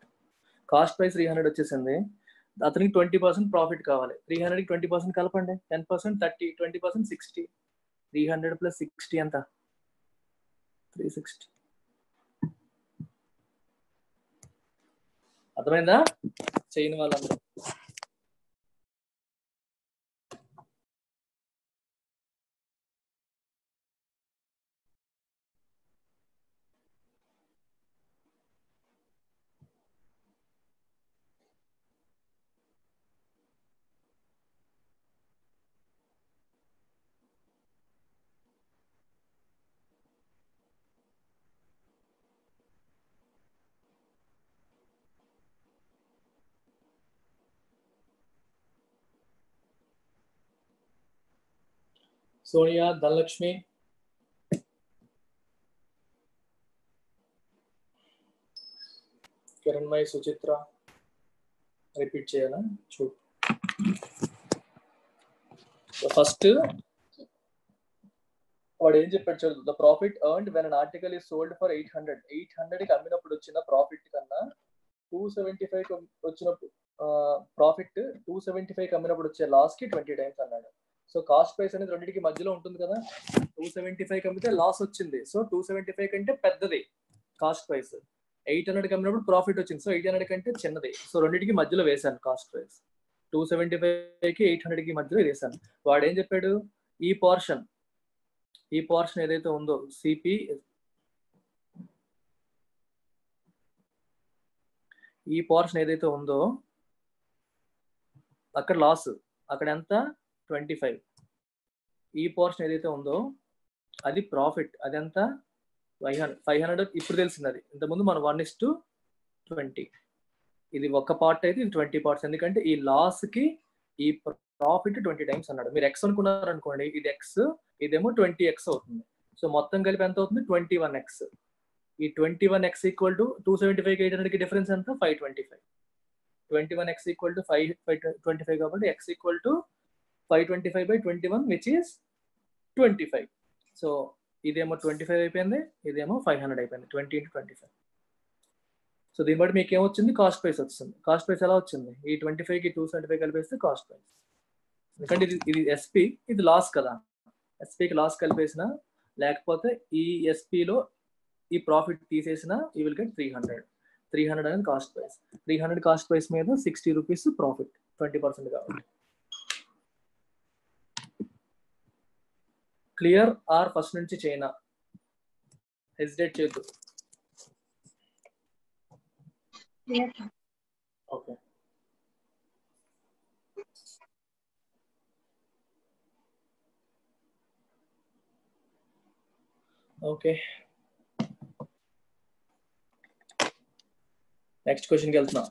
Cost price 300 వచ్చేసింది. అతనికి 20% ప్రాఫిట్ కావాలి. 300కి 20% కలపండి. 10% 30, 20% 60. 300 plus 60 ఎంత? 360. అర్థమైందా చేయని వాళ్ళందరూ? సోనియా, ధనలక్ష్మి, కిరణ్మయ్, సుచిత్ర రిపీట్ చేయాలా? చూడు. ఫస్ట్ వాడు ఏం చెప్పాడు చూడు. The profit earned when an article is sold for 800. 800కి అమ్మినప్పుడు వచ్చిన ప్రాఫిట్ కన్నా 275 వచ్చినప్పుడు ప్రాఫిట్ 275కి అమ్మినప్పుడు వచ్చే లాస్ కి 20 టైమ్స్ అన్నాడు. సో కాస్ట్ ప్రైస్ అనేది రెండింటికి మధ్యలో ఉంటుంది కదా. 275 అమ్మితే లాస్ వచ్చింది, సో 275 కంటే పెద్దది కాస్ట్ ప్రైస్. 800కి అమ్మినప్పుడు ప్రాఫిట్ వచ్చింది, సో 800 కంటే చిన్నది. సో రెండింటికి మధ్యలో వేశాను కాస్ట్ ప్రైస్. 275కి 800కి మధ్యలో వేశాను. వాడు ఏం చెప్పాడు? ఈ పోర్షన్ ఏదైతే ఉందో సిపి ఈ పోర్షన్ ఏదైతే ఉందో అక్కడ లాస్, అక్కడ ఎంత 25. ఈ పోర్షన్ ఏదైతే ఉందో అది ప్రాఫిట్, అది ఎంత 500. ఇప్పుడు తెలిసింది అది, ఇంతకుముందు మనం 1:20. ఇది ఒక పార్ట్ అయితే ఇది 20 పార్ట్స్, ఎందుకంటే ఈ లాస్ కి ఈ ప్రాఫిట్ 20 టైమ్స్ అన్నాడు. మీరు ఎక్స్ అనుకున్నారు అనుకోండి, ఇది ఎక్స్, ఇదేమో 20x అవుతుంది. సో మొత్తం కలిపి ఎంత అవుతుంది 21x. ఈ 21x ఈక్వల్ టు 275 800 కి డిఫరెన్స్ ఎంత 525. 21x ఈక్వల్ టు 525 కాబట్టి x equal to 525/21 which is 25. So ఇదేమో 25 అయిపోయింది, ఇదేమో 500 అయిపోయింది. 20 × 25. సో దీన్ని బట్టి మీకు ఏమొచ్చింది, కాస్ట్ ప్రైస్ వచ్చింది. కాస్ట్ ప్రైస్ ఎలా వచ్చింది, ఈ 25కి 275 కలిపేస్తే కాస్ట్ ప్రైస్. ఎందుకంటే ఇది ఎస్పీ, ఇది లాస్ కదా, ఎస్పీకి లాస్ కలిపేసిన, లేకపోతే ఈ ఎస్పీలో ఈ ప్రాఫిట్ తీసేసిన, యూ విల్ గెట్ 300. 300 అనేది కాస్ట్ ప్రైస్. 300 కాస్ట్ ప్రైస్ మీద 60 రూపీస్ ప్రాఫిట్, 20% కాబట్టి. క్లియర్ ఆర్ ఫస్ట్ నుంచి చైనా హెసిటేట్ చేయొద్దు. Okay, okay. నెక్స్ట్ క్వశ్చన్కి వెళ్తున్నా.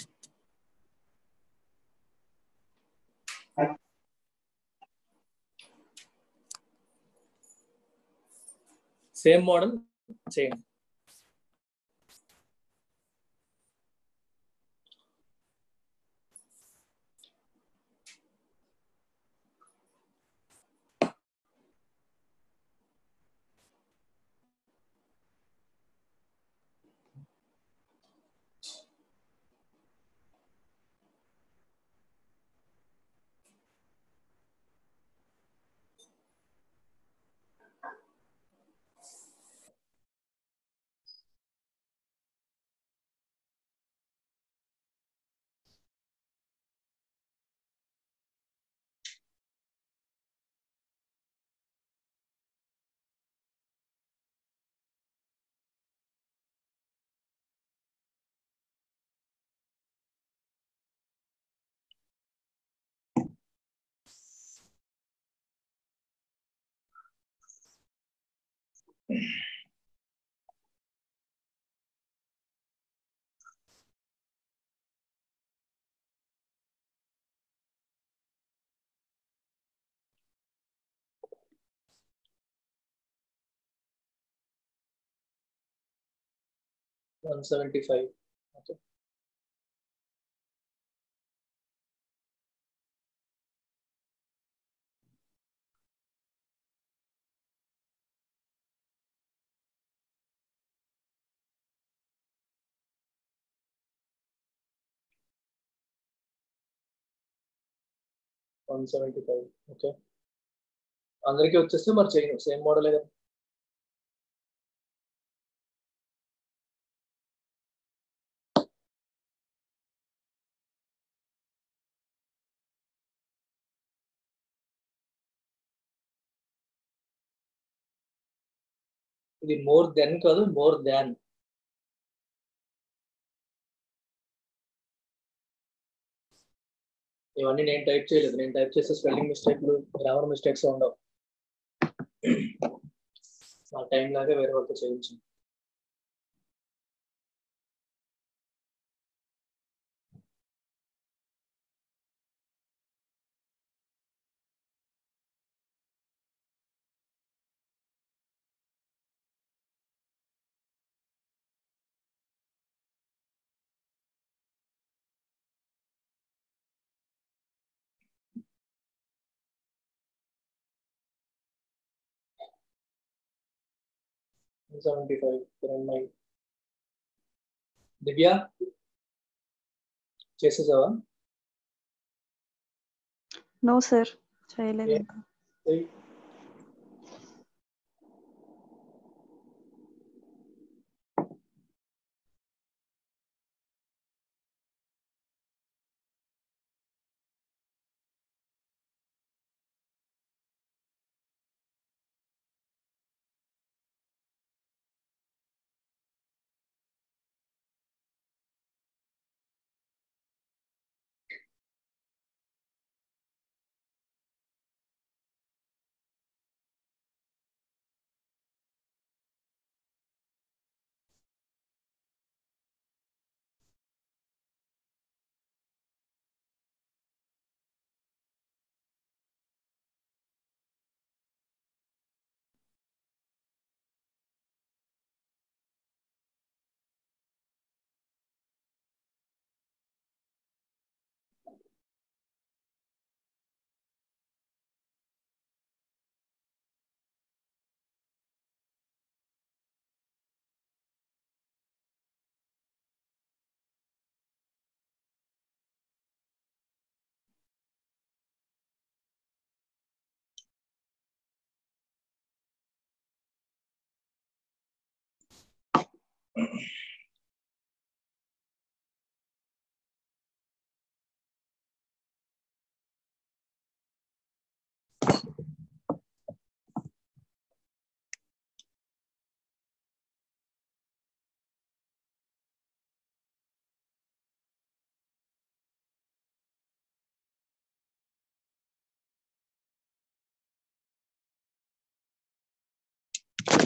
సేమ్ మోడల్ చేయండి. $175. ఓకే, $175. ఓకే, అందరికీ వచ్చేస్తే మరి చేయను, సేమ్ మోడలే కదా. ఇది మోర్ దెన్ కాదు, మోర్ దాన్. ఇవన్నీ నేను టైప్ చేయలేదు, నేను టైప్ చేసే స్పెల్లింగ్ మిస్టేక్లు, గ్రామర్ మిస్టేక్స్ ఉండవు. నా టైం లాగా వేరే వాళ్ళతో చేయించండి. $175. దివ్య చేసేసావా? నో సార్, చేయలేదు ఇంకా.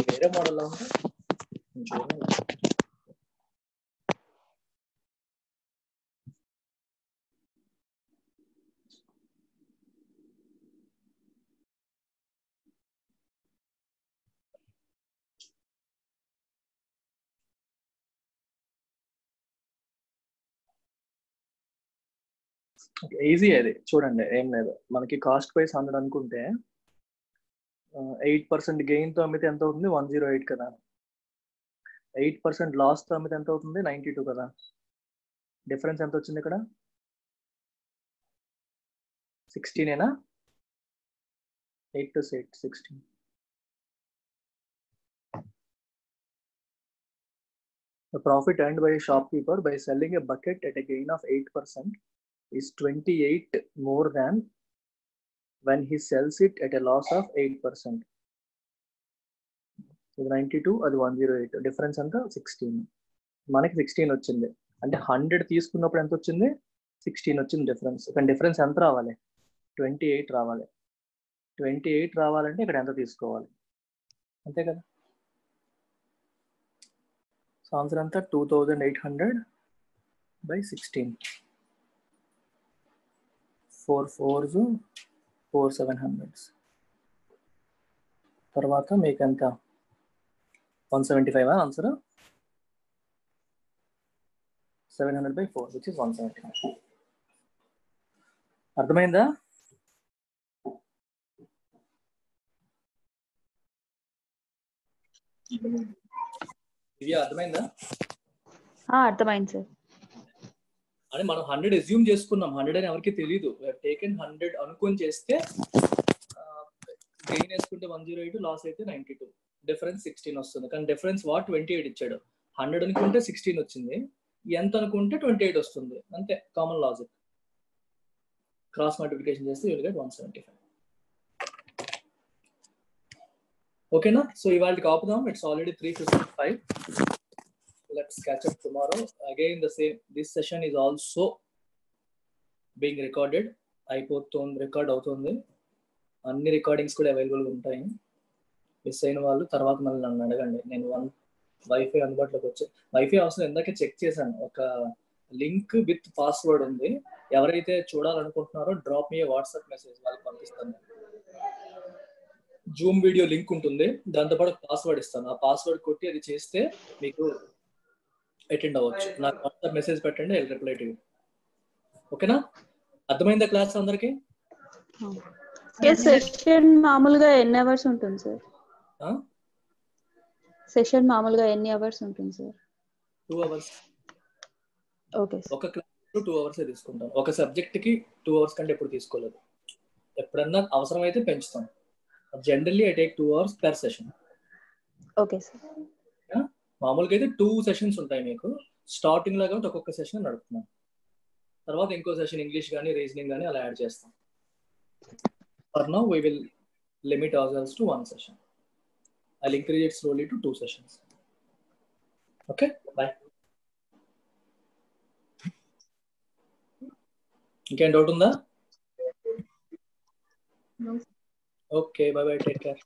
వేరే మోడల్ లో ఉంటే ఈజీ అది చూడండి, ఏం లేదు. మనకి కాస్ట్ ప్రైస్ 100 అనుకుంటే 8% గెయిన్ తో అమ్మితే ఎంత అవుతుంది? 108 కదా. 8% లాస్ తో అమ్మితే ఎంత అవుతుంది? 92 కదా. డిఫరెన్స్ ఎంత వచ్చింది ఇక్కడ? 16 8 + 8 16. The profit earned by a shopkeeper by selling a bucket at a gain of 8% is 28 more than when he sells it at a loss of 8%. ఇది 92, అది 108. డిఫరెన్స్ అంతా 16. మనకి 16 వచ్చింది. అంటే 100 తీసుకున్నప్పుడు ఎంత వచ్చింది? 16 వచ్చింది డిఫరెన్స్. కానీ డిఫరెన్స్ ఎంత రావాలి? 28 రావాలి. 28 రావాలంటే ఇక్కడ ఎంత తీసుకోవాలి? అంతే కదా. సో ఆన్సర్ అంతా 2800/16. 4 4s 4 700s. తర్వాత మీకు ఎంత? 175 ఆన్సర్. 700/4 which is 175. అర్థమైందా? దివ్య అర్థమైందా? అర్థమైంది సార్. అని మనం 100 అజ్యూమ్ చేసుకున్నాం. 100 అని ఎవరికి తెలియదు. టేకెన్ 100 అనుకొని చేస్తే గెయిన్ వేసుకుంటే 108, లాస్ అయితే 92. డిఫరెన్స్ 16 వస్తుంది. కానీ డిఫరెన్స్ 28 ఇచ్చాడు. 100 అనుకుంటే 16 వచ్చింది. ఎంత అనుకుంటే 28 వస్తుంది. అంతే, కామన్ లాజిక్. క్రాస్ మల్టిప్లికేషన్ చేస్తే యూ విల్ గెట్ 175. ఓకేనా? సో ఇవాళకి ఆపుదాం. It's already 3:55. Let's catch up tomorrow. Again the same. This session is also being recorded. అయిపోతుంది, రికార్డ్ అవుతుంది. అన్ని రికార్డింగ్స్ కూడా అవైలబుల్గా ఉంటాయి. మిస్ అయిన వాళ్ళు తర్వాత మళ్ళీ నన్ను అడగండి. నేను వైఫై అందుబాటులోకి వచ్చి వైఫై అవసరం ఇందాకే చెక్ చేశాను. ఒక లింక్ విత్ పాస్వర్డ్ ఉంది. ఎవరైతే చూడాలనుకుంటున్నారో డ్రాప్ మీ వాట్సాప్ మెసేజ్, వాళ్ళకి పంపిస్తాను. జూమ్ వీడియో లింక్ ఉంటుంది, దాంతోపాటు పాస్వర్డ్ ఇస్తాను. ఆ పాస్వర్డ్ కొట్టి అది చేస్తే మీకు అటెండ్ అవ్వచ్చు. నాకు వాట్సాప్ మెసేజ్ పెట్టండి, I will reply to you. ఓకేనా? అర్థమైందా క్లాస్ అందరికి? సెషన్ మామూలుగా ఎన్ని అవర్స్ ఉంటుంది సార్? సెషన్ మామూలుగా ఎన్ని అవర్స్ ఉంటుంది సార్? 2 hours. ఓకే. ఒక క్లాస్ 2 hours తీసుకుంటాం. ఒక సబ్జెక్ట్ కి 2 hours కంటే ఎప్పుడు తీసుకోలేదు. ఎప్పుడన్నా అవసరమైతే పెంచుతాం. Generally I take 2 hours per session. Okay sir. మామూలుగా అయితే 2 sessions ఉంటాయి మీకు. స్టార్టింగ్ లో కాబట్టి ఒక్కొక్క సెషన్ నడుపుతున్నాం. తర్వాత ఇంకో సెషన్ ఇంగ్లీష్ కానీ రీజనింగ్ కానీ అలా యాడ్ చేస్తాం. For now we will limit ourselves to 1 session. I'll increase it slowly to 2 sessions. Okay, bye. ఇంకేం డౌట్ ఉందా? Okay, bye bye, take care.